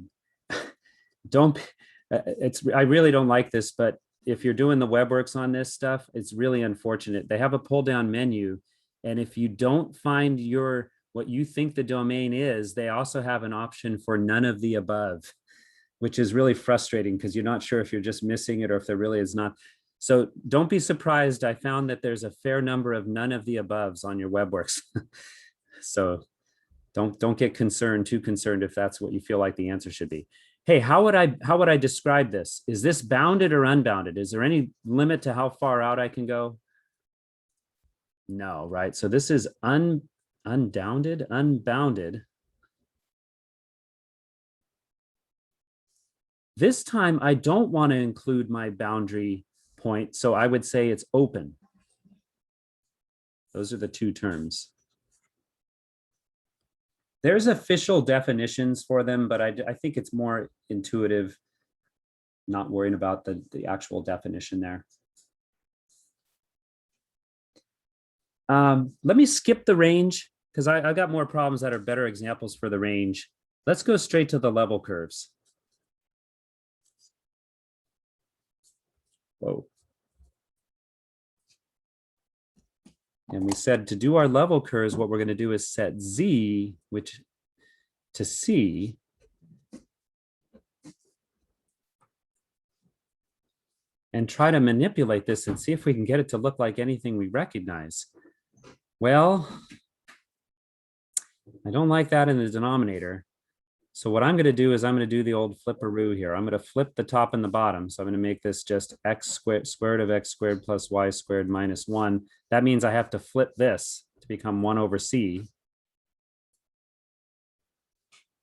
really don't like this, but if you're doing the WebWorks on this stuff, it's really unfortunate. They have a pull down menu, and if you don't find what you think the domain is, they also have an option for none of the above, which is really frustrating because you're not sure if you're just missing it or if there really is not. So don't be surprised. I found that there's a fair number of none of the aboves on your WebWorks. So don't get too concerned if that's what you feel like the answer should be. Hey, how would I describe this? Is this bounded or unbounded? Is there any limit to how far out I can go? No, right? So this is unbounded. This time I don't want to include my boundary point, so I would say it's open. Those are the two terms. There's official definitions for them, but I think it's more intuitive, not worrying about the actual definition there. Let me skip the range because I got more problems that are better examples for the range. Let's go straight to the level curves. Whoa. And we said to do our level curves, what we're going to do is set Z, which to C. And try to manipulate this and see if we can get it to look like anything we recognize. Well, I don't like that in the denominator. So what I'm going to do is I'm going to do the old flipperoo here. I'm going to flip the top and the bottom. So I'm going to make this just square root of x squared plus y squared minus 1. That means I have to flip this to become 1 over c.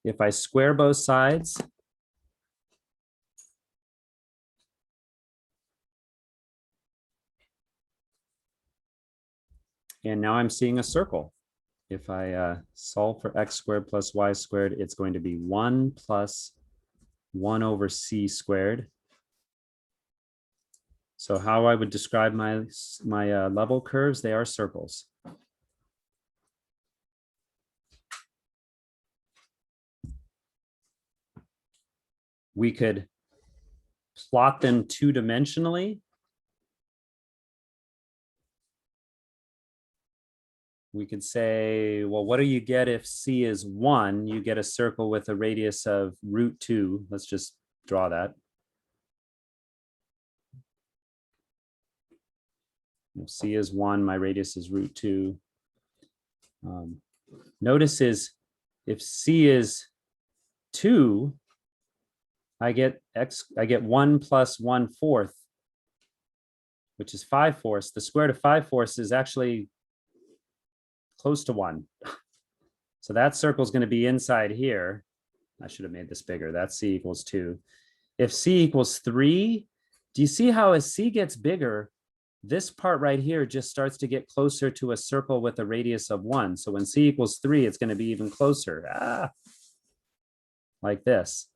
If I square both sides, and now I'm seeing a circle. If I solve for x squared plus y squared, it's going to be 1 plus 1 over c squared. So how I would describe my level curves, they are circles. We could plot them two-dimensionally. We could say, well, what do you get if C is 1? You get a circle with a radius of √2. Let's just draw that. If C is 1, my radius is √2. Notice is if C is 2, I get 1 plus 1/4, which is 5/4. The square root of 5/4 is actually close to 1. So that circle is going to be inside here. I should have made this bigger. That's C equals 2. If C equals 3, do you see how as C gets bigger, this part right here just starts to get closer to a circle with a radius of 1. So when C equals 3, it's going to be even closer. Like this.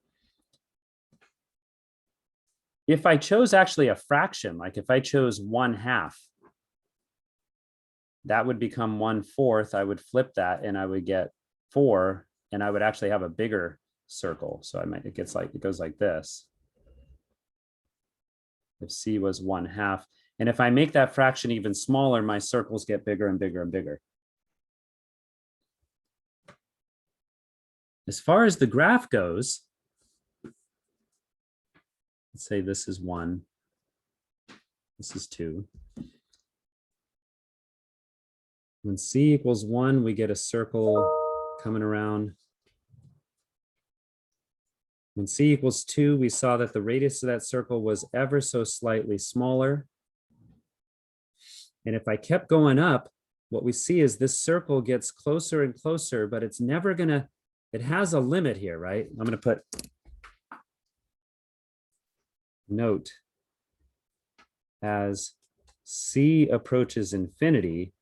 If I chose actually a fraction, like if I chose 1/2, that would become 1/4. I would flip that and I would get 4, and I would actually have a bigger circle. So it goes like this. If C was 1/2. And if I make that fraction even smaller, my circles get bigger and bigger and bigger. As far as the graph goes, let's say this is 1, this is 2. When C equals 1, we get a circle coming around. When C equals 2, we saw that the radius of that circle was ever so slightly smaller. And if I kept going up, what we see is this circle gets closer and closer, but it's never gonna, it has a limit here, right? I'm gonna put note as C approaches infinity,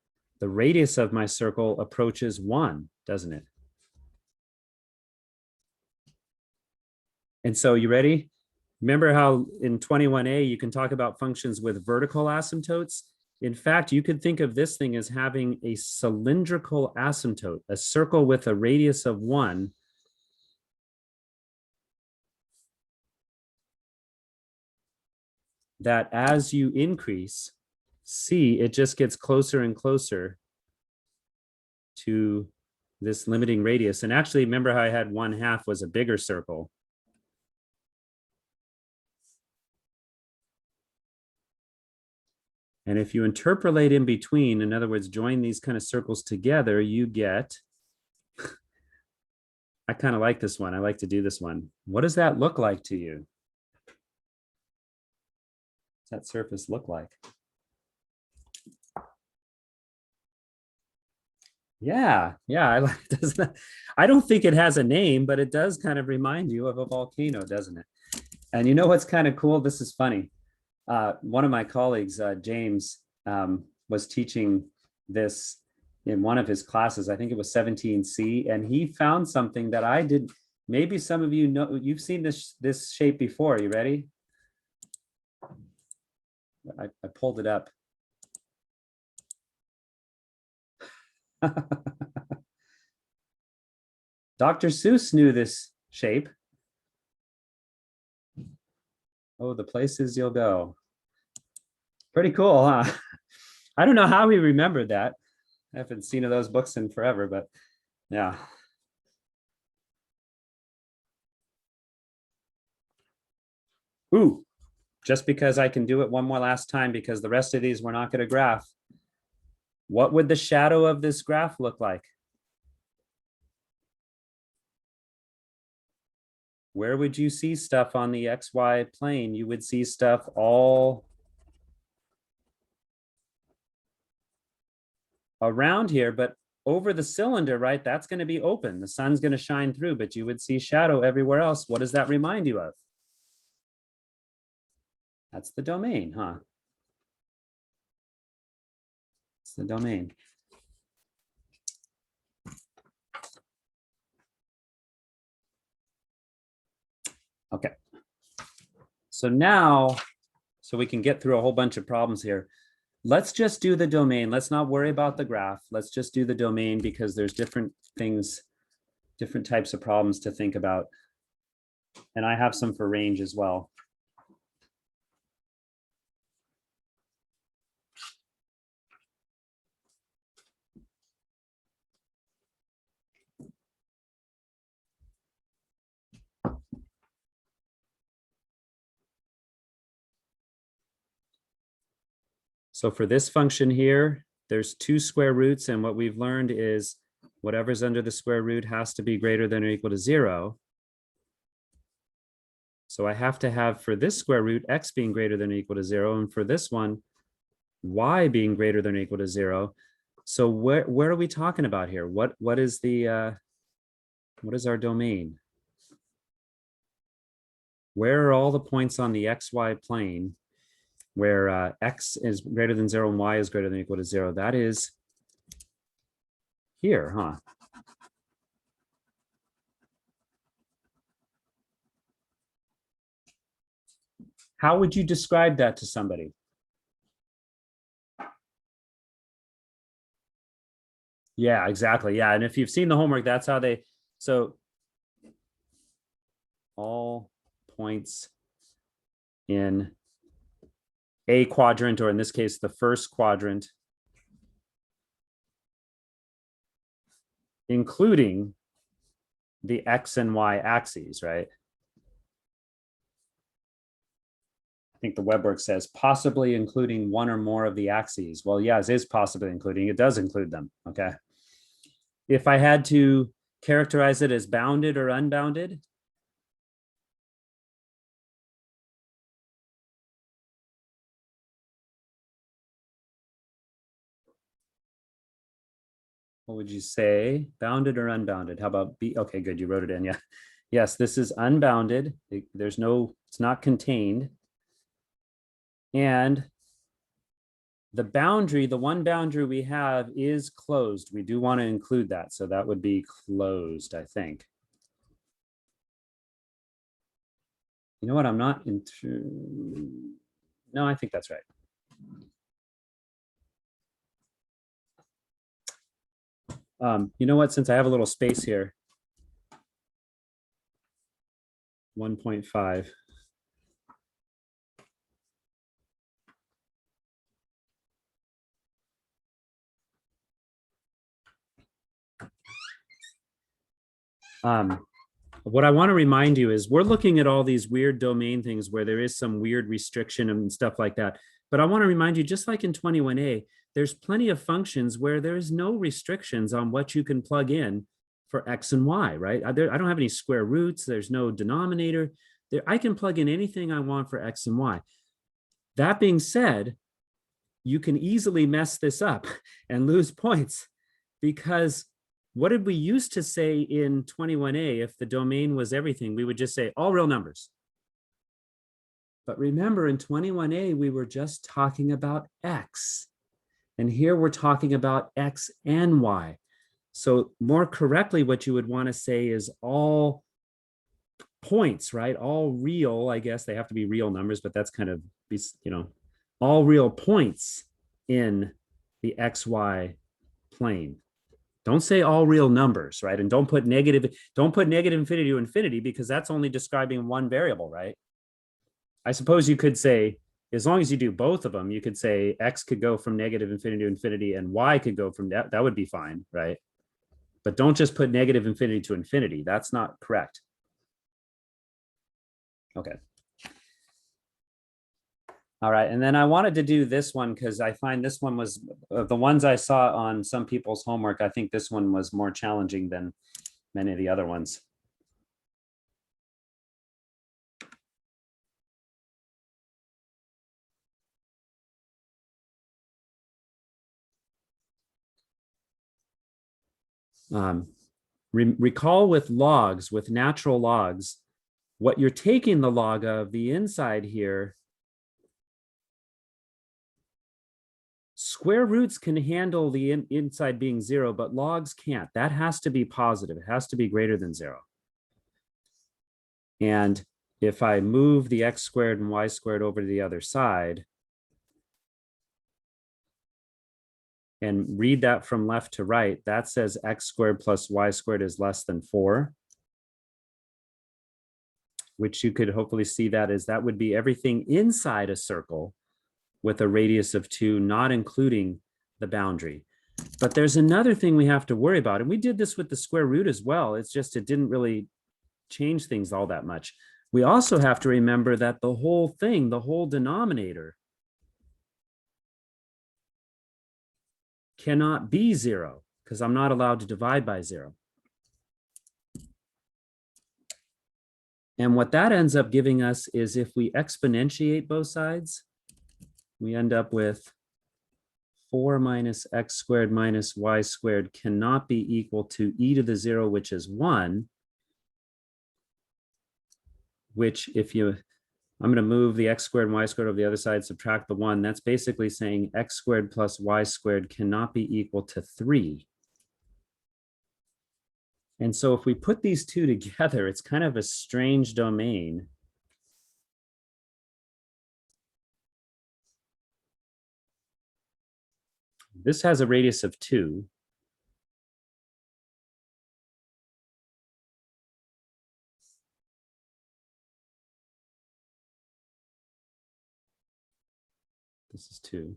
the radius of my circle approaches 1, doesn't it? And so you ready? Remember how in 21a, you can talk about functions with vertical asymptotes? In fact, you could think of this thing as having a cylindrical asymptote, a circle with a radius of 1. That as you increase C, it just gets closer and closer to this limiting radius. And actually, remember how I had 1/2 was a bigger circle. And if you interpolate in between, in other words, join these kind of circles together, you get, I kind of like this one. I like to do this one. What does that look like to you? What's that surface look like? Yeah, I like it. I don't think it has a name, but it does kind of remind you of a volcano, doesn't it? And you know what's kind of cool? This is funny. One of my colleagues, James, was teaching this in one of his classes. I think it was 17C, and he found something that I did. Maybe some of you know, you've seen this shape before. You ready? I pulled it up. Dr. Seuss knew this shape. Oh, the places you'll go. Pretty cool, huh? I don't know how he remembered that. I haven't seen those books in forever, but yeah. Ooh, just because I can do it one more last time, because the rest of these we're not going to graph. What would the shadow of this graph look like? Where would you see stuff on the XY plane? You would see stuff all around here, but over the cylinder, right? That's going to be open. The sun's going to shine through, but you would see shadow everywhere else. What does that remind you of? That's the domain, huh? It's the domain. Okay. So now, so we can get through a whole bunch of problems here. Let's just do the domain. Let's not worry about the graph. Let's just do the domain, because there's different things, different types of problems to think about. And I have some for range as well. So for this function here, there's 2 square roots, and what we've learned is whatever's under the square root has to be greater than or equal to 0. So I have to have, for this square root, x being greater than or equal to 0, and for this one, y being greater than or equal to 0. So where are we talking about here? What is our domain? Where are all the points on the xy plane where x is greater than 0 and y is greater than or equal to 0? That is here, huh? How would you describe that to somebody? Yeah, exactly. Yeah. And if you've seen the homework, that's how they, so all points in a quadrant, or in this case, the first quadrant, including the X and Y axes, right? I think the web work says possibly including one or more of the axes. Well, yes, it is possibly including, it does include them, okay? If I had to characterize it as bounded or unbounded, what would you say? Bounded or unbounded? How about B? Okay, good. You wrote it in. Yeah. Yes, this is unbounded. There's no, it's not contained. And the boundary, the one boundary we have is closed. We do want to include that. So that would be closed, I think. You know what? I'm not into. No, I think that's right. You know what? Since I have a little space here, 1.5. What I want to remind you is we're looking at all these weird domain things where there is some weird restriction and stuff like that. But I want to remind you, just like in 21A, there's plenty of functions where there is no restrictions on what you can plug in for X and Y, right? I don't have any square roots. There's no denominator. I can plug in anything I want for X and Y. That being said, you can easily mess this up and lose points because what did we used to say in 21A? If the domain was everything, we would just say all real numbers. But remember, in 21A, we were just talking about X. And here we're talking about X and Y. So more correctly, what you would want to say is all points, right? All real, I guess they have to be real numbers, but that's kind of, all real points in the XY plane. Don't say all real numbers, right? And don't put negative infinity to infinity because that's only describing one variable, right? I suppose you could say, as long as you do both of them, you could say X could go from negative infinity to infinity and Y could go from that. That would be fine, right? But don't just put negative infinity to infinity. That's not correct. Okay. All right. And then I wanted to do this one because I find this one was the ones I saw on some people's homework. I think this one was more challenging than many of the other ones. Recall with logs, with natural logs, what you're taking the log of, the inside here, square roots can handle the inside being 0, but logs can't. That has to be positive. It has to be greater than 0. And if I move the x squared and y squared over to the other side and read that from left to right, that says x squared plus y squared is less than 4, which you could hopefully see that as that would be everything inside a circle with a radius of 2, not including the boundary. But there's another thing we have to worry about, and we did this with the square root as well. It's just it didn't really change things all that much. We also have to remember that the whole thing, the whole denominator, cannot be 0 because I'm not allowed to divide by 0. And what that ends up giving us is if we exponentiate both sides, we end up with 4 minus x squared minus y squared cannot be equal to e to the 0, which is 1, which if you, I'm going to move the x squared and y squared over the other side, subtract the 1. That's basically saying x squared plus y squared cannot be equal to 3. And so if we put these two together, it's kind of a strange domain. This has a radius of 2. This is 2.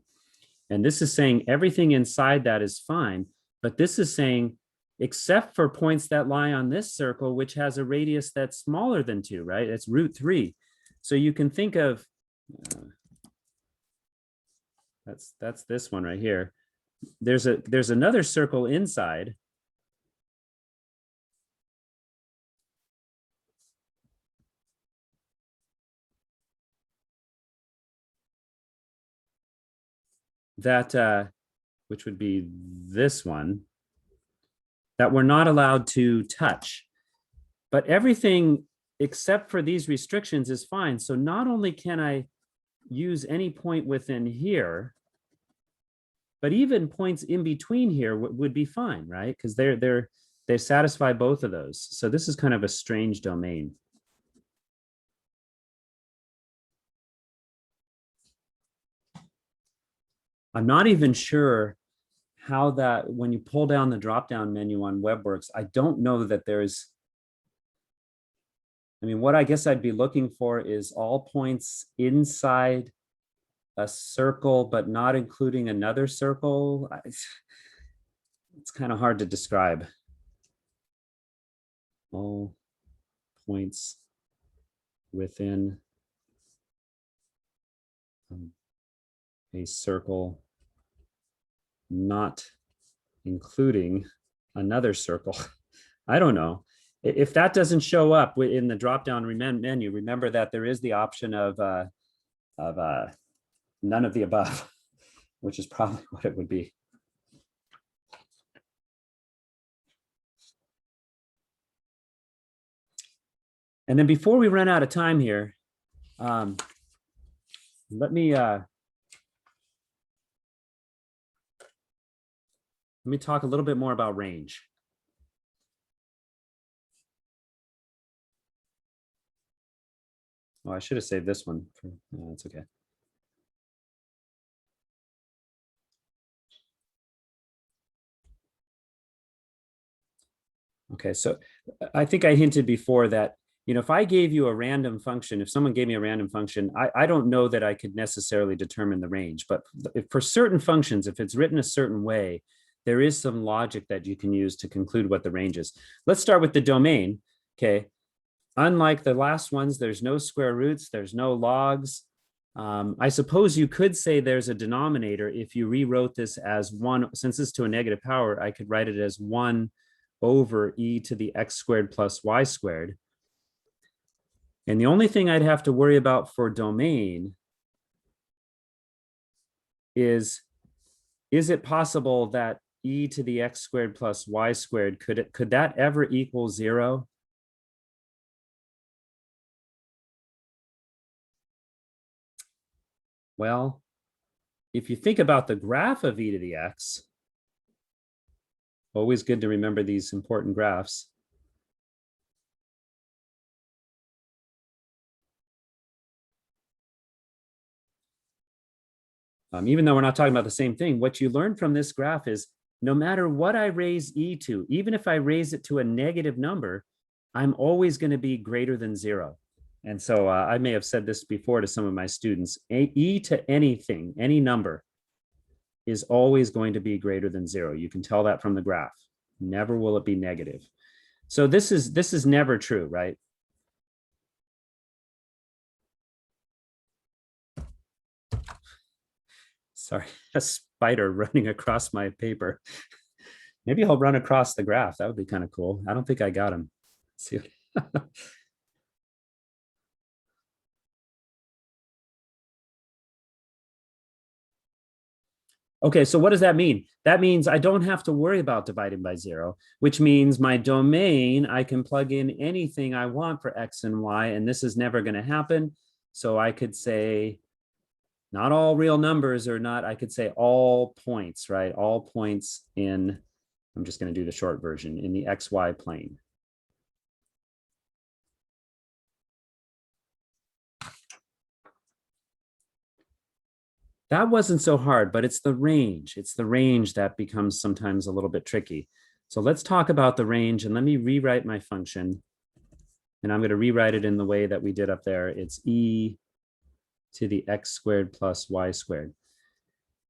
And this is saying everything inside that is fine. But this is saying, except for points that lie on this circle, which has a radius that's smaller than 2, right? It's root 3. So you can think of, that's this one right here. There's another circle inside. That, which would be this one, that we're not allowed to touch. But everything except for these restrictions is fine. So not only can I use any point within here, but even points in between here would be fine, right? Because they satisfy both of those. So this is kind of a strange domain. I'm not even sure how that, when you pull down the drop-down menu on WebWorks, I don't know that there's, I mean, what I guess I'd be looking for is all points inside a circle, but not including another circle. It's kind of hard to describe. All points within a circle, not including another circle. I don't know. If that doesn't show up in the drop-down menu, remember that there is the option of none of the above, which is probably what it would be. And then before we run out of time here, let me talk a little bit more about range. Oh, I should have saved this one. No, it's okay. Okay, so I think I hinted before that, you know, if I gave you a random function, if someone gave me a random function, I don't know that I could necessarily determine the range, but for certain functions, if it's written a certain way, there is some logic that you can use to conclude what the range is. Let's start with the domain, okay? Unlike the last ones, there's no square roots, there's no logs. I suppose you could say there's a denominator if you rewrote this as 1, since it's to a negative power, I could write it as 1 over e to the x squared plus y squared. And the only thing I'd have to worry about for domain is it possible that e to the x squared plus y squared, could that ever equal 0? Well, if you think about the graph of e to the x, always good to remember these important graphs. Even though we're not talking about the same thing, what you learn from this graph is no matter what I raise e to, even if I raise it to a negative number, I'm always going to be greater than 0. And so I may have said this before to some of my students, e to anything, any number, is always going to be greater than 0. You can tell that from the graph. Never will it be negative. So this is never true, right? Sorry, a spider running across my paper. Maybe I'll run across the graph. That would be kind of cool. I don't think I got him. Let's see. Okay, so what does that mean? That means I don't have to worry about dividing by 0, which means my domain, I can plug in anything I want for x and y, and this is never going to happen. So I could say not all real numbers or not, I could say all points, right? All points in, I'm just going to do the short version, in the xy plane. That wasn't so hard, but it's the range. It's the range that becomes sometimes a little bit tricky. So let's talk about the range, and let me rewrite my function. And I'm going to rewrite it in the way that we did up there. It's e to the x squared plus y squared.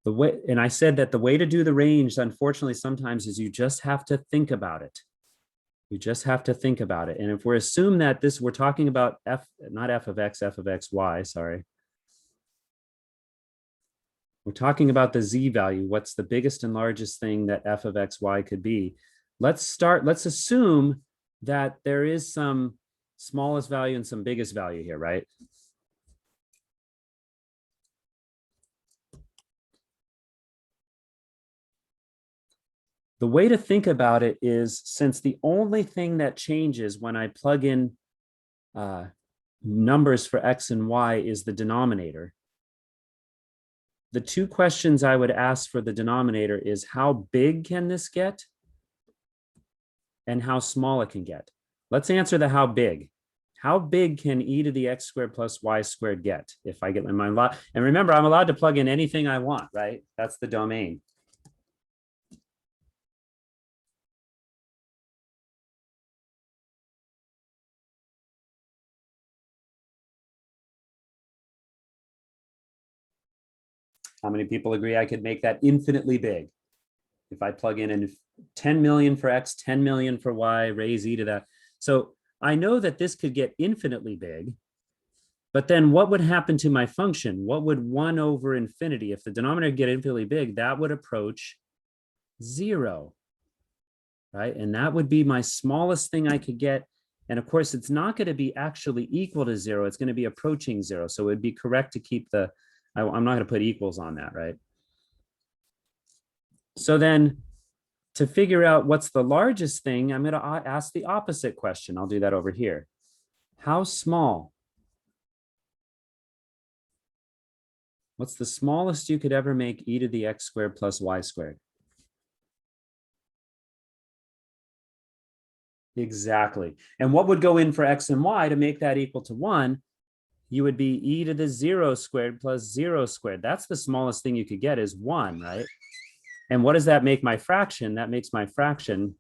And I said that the way to do the range, unfortunately, sometimes is you just have to think about it. You just have to think about it. And if we assume that we're talking about not f of x, y, sorry. We're talking about the z value. What's the biggest and largest thing that f of x, y could be? Let's assume that there is some smallest value and some biggest value here, right? The way to think about it is, since the only thing that changes when I plug in numbers for x and y is the denominator, the two questions I would ask for the denominator is how big can this get and how small it can get. Let's answer the how big. How big can e to the x squared plus y squared get if I get my lot? And remember, I'm allowed to plug in anything I want, right? That's the domain. How many people agree I could make that infinitely big? If I plug in 10 million for x, 10 million for y, raise e to that. So I know that this could get infinitely big, but then what would happen to my function? What would 1 over infinity? If the denominator get infinitely big, that would approach 0, right? And that would be my smallest thing I could get. And of course, it's not going to be actually equal to 0. It's going to be approaching 0. So it would be correct to keep I'm not going to put equals on that, right? So then to figure out what's the largest thing, I'm going to ask the opposite question. I'll do that over here. How small? What's the smallest you could ever make e to the x squared plus y squared? Exactly. And what would go in for x and y to make that equal to 1? You would be e to the 0 squared plus 0 squared. That's the smallest thing you could get is 1, right? And what does that make my fraction? That makes my fraction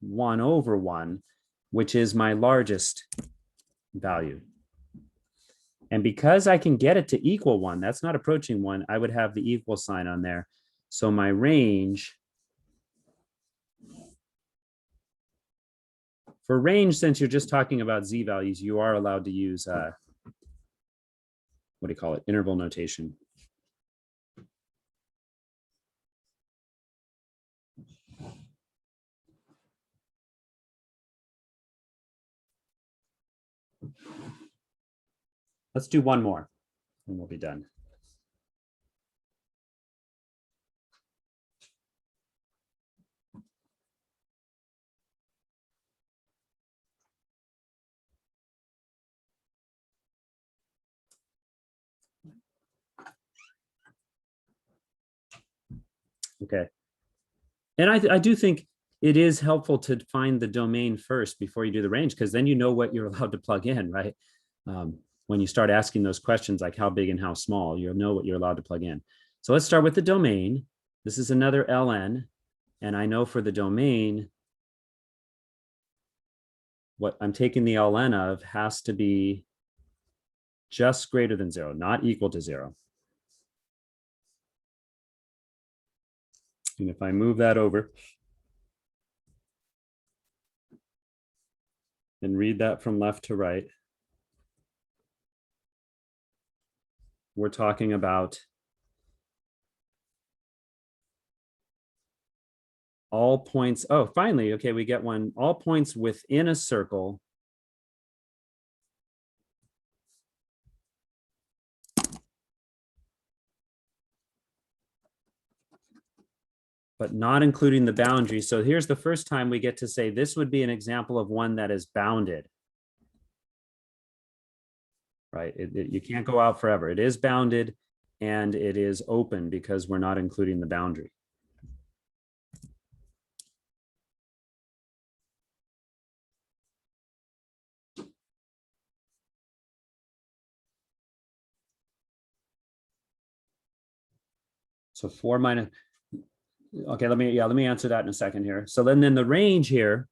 1 over 1, which is my largest value. And because I can get it to equal 1, that's not approaching 1, I would have the equal sign on there. So my range, for range, since you're just talking about z values, you are allowed to use, what do you call it, interval notation. Let's do one more and we'll be done. Okay. And I do think it is helpful to find the domain first before you do the range, because then you know what you're allowed to plug in, right? When you start asking those questions like how big and how small, you'll know what you're allowed to plug in. So let's start with the domain. This is another ln. And I know for the domain, what I'm taking the ln of has to be just greater than 0, not equal to 0. And if I move that over and read that from left to right, we're talking about all points. Oh, finally, okay, we get one. All points within a circle but not including the boundary. So here's the first time we get to say this would be an example of one that is bounded. Right? You can't go out forever. It is bounded and it is open because we're not including the boundary. So 4 minus, okay, let me answer that in a second here. So then in the range here,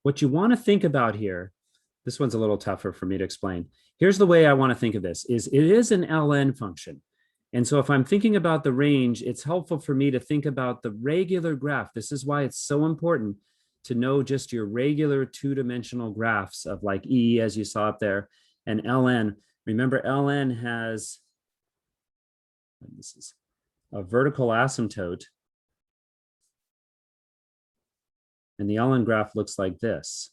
what you want to think about here, this one's a little tougher for me to explain. Here's the way I want to think of this, is it is an ln function. And so if I'm thinking about the range, it's helpful for me to think about the regular graph. This is why it's so important to know just your regular two-dimensional graphs of like E, as you saw up there, and ln. Remember, ln has, this is a vertical asymptote, and the ln graph looks like this.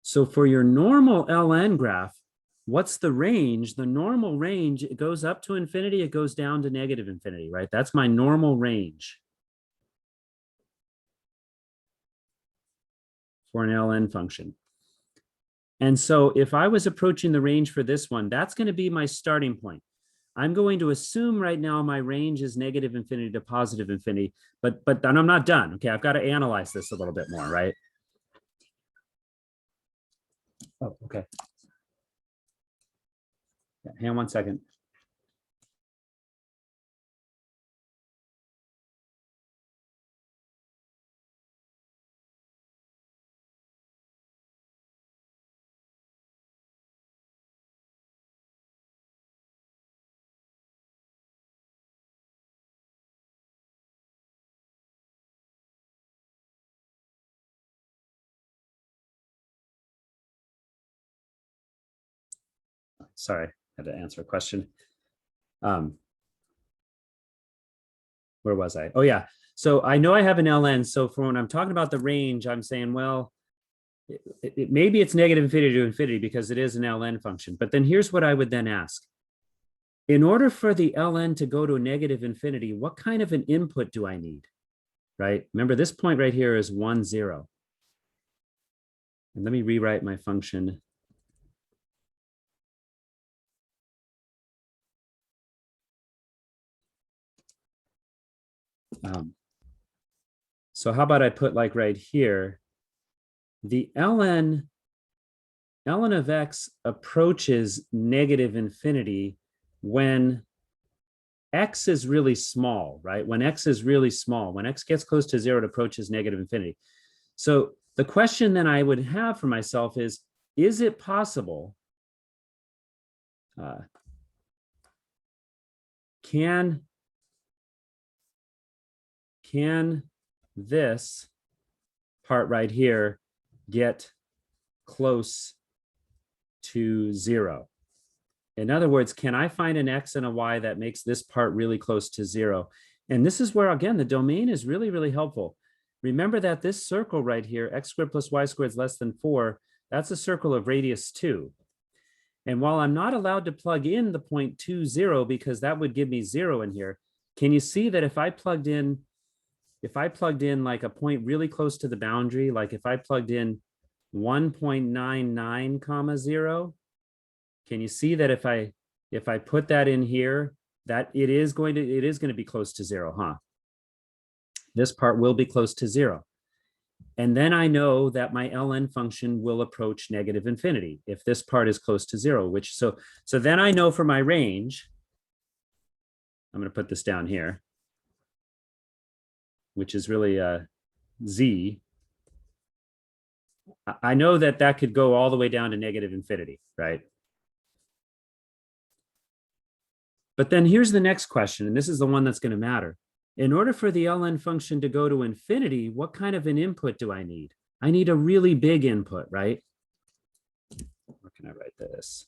So for your normal ln graph, what's the range? The normal range, it goes up to infinity, it goes down to negative infinity, right? That's my normal range for an ln function. And so if I was approaching the range for this one, that's going to be my starting point. I'm going to assume right now my range is negative infinity to positive infinity, but then I'm not done. Okay, I've got to analyze this a little bit more, right? Oh, okay. Yeah, hang on one second. Sorry, I had to answer a question. Where was I? Oh, yeah. So I know I have an ln. So for when I'm talking about the range, I'm saying, well, maybe it's negative infinity to infinity because it is an ln function. But then here's what I would then ask. In order for the ln to go to a negative infinity, what kind of an input do I need? Right? Remember, this point right here is 1, 0. And let me rewrite my function. So how about I put like right here, the ln of x approaches negative infinity when x is really small, right? When x is really small, when x gets close to 0, it approaches negative infinity. So the question then I would have for myself is it possible, can this part right here get close to 0? In other words, can I find an x and a y that makes this part really close to 0? And this is where, again, the domain is really, really helpful. Remember that this circle right here, x squared plus y squared is less than 4, that's a circle of radius 2. And while I'm not allowed to plug in the point 2, 0, because that would give me 0 in here, can you see that if I plugged in like a point really close to the boundary, like if I plugged in 1.99 comma 0, can you see that if I put that in here, that it is going to be close to 0, huh? This part will be close to 0. And then I know that my ln function will approach negative infinity if this part is close to 0, so then I know for my range, I'm going to put this down here, which is really z. I know that could go all the way down to negative infinity, right? But then here's the next question, and this is the one that's going to matter. In order for the ln function to go to infinity, what kind of an input do I need? I need a really big input, right? Where can I write this?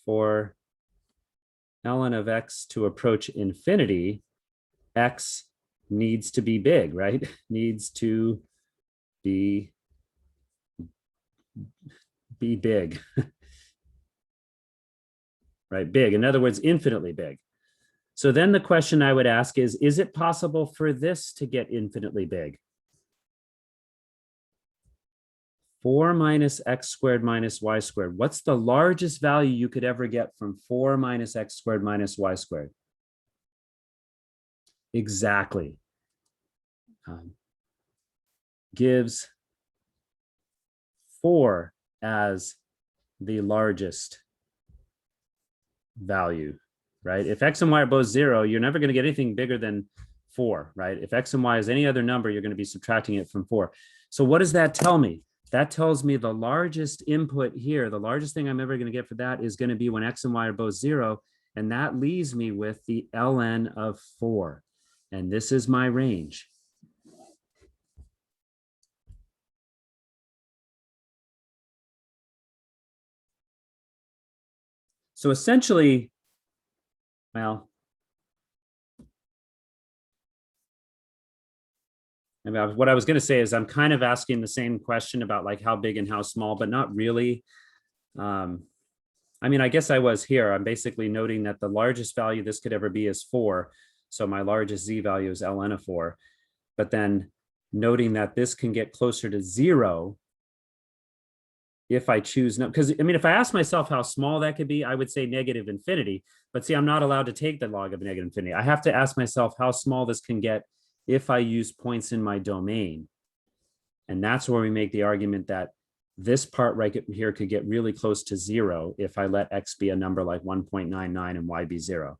For ln of x to approach infinity, x needs to be big, right? Needs to be big, right? Big, in other words, infinitely big. So then the question I would ask is it possible for this to get infinitely big? 4 minus x squared minus y squared. What's the largest value you could ever get from 4 minus x squared minus y squared? Exactly. Gives 4 as the largest value, right? If X and Y are both 0, you're never going to get anything bigger than 4, right? If X and Y is any other number, you're going to be subtracting it from 4. So what does that tell me? That tells me the largest input here, the largest thing I'm ever going to get for that is going to be when X and Y are both 0. And that leaves me with the ln of 4. And this is my range. So essentially, well, I mean, what I was going to say is I'm kind of asking the same question about like how big and how small, but not really. I mean, I guess I was here. I'm basically noting that the largest value this could ever be is 4. So my largest z value is ln of 4. But then noting that this can get closer to 0 if I choose no, because I mean, if I ask myself how small that could be, I would say negative infinity. But see, I'm not allowed to take the log of negative infinity. I have to ask myself how small this can get if I use points in my domain. And that's where we make the argument that this part right here could get really close to 0 if I let x be a number like 1.99 and y be 0.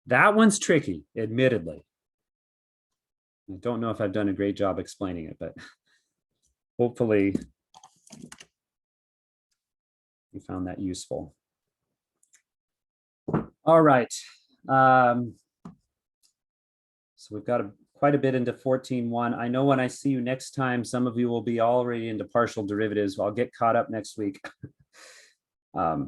That one's tricky, admittedly. I don't know if I've done a great job explaining it, but hopefully you found that useful. All right. So we've got quite a bit into 14.1. I know when I see you next time, some of you will be already into partial derivatives. I'll get caught up next week. Yeah.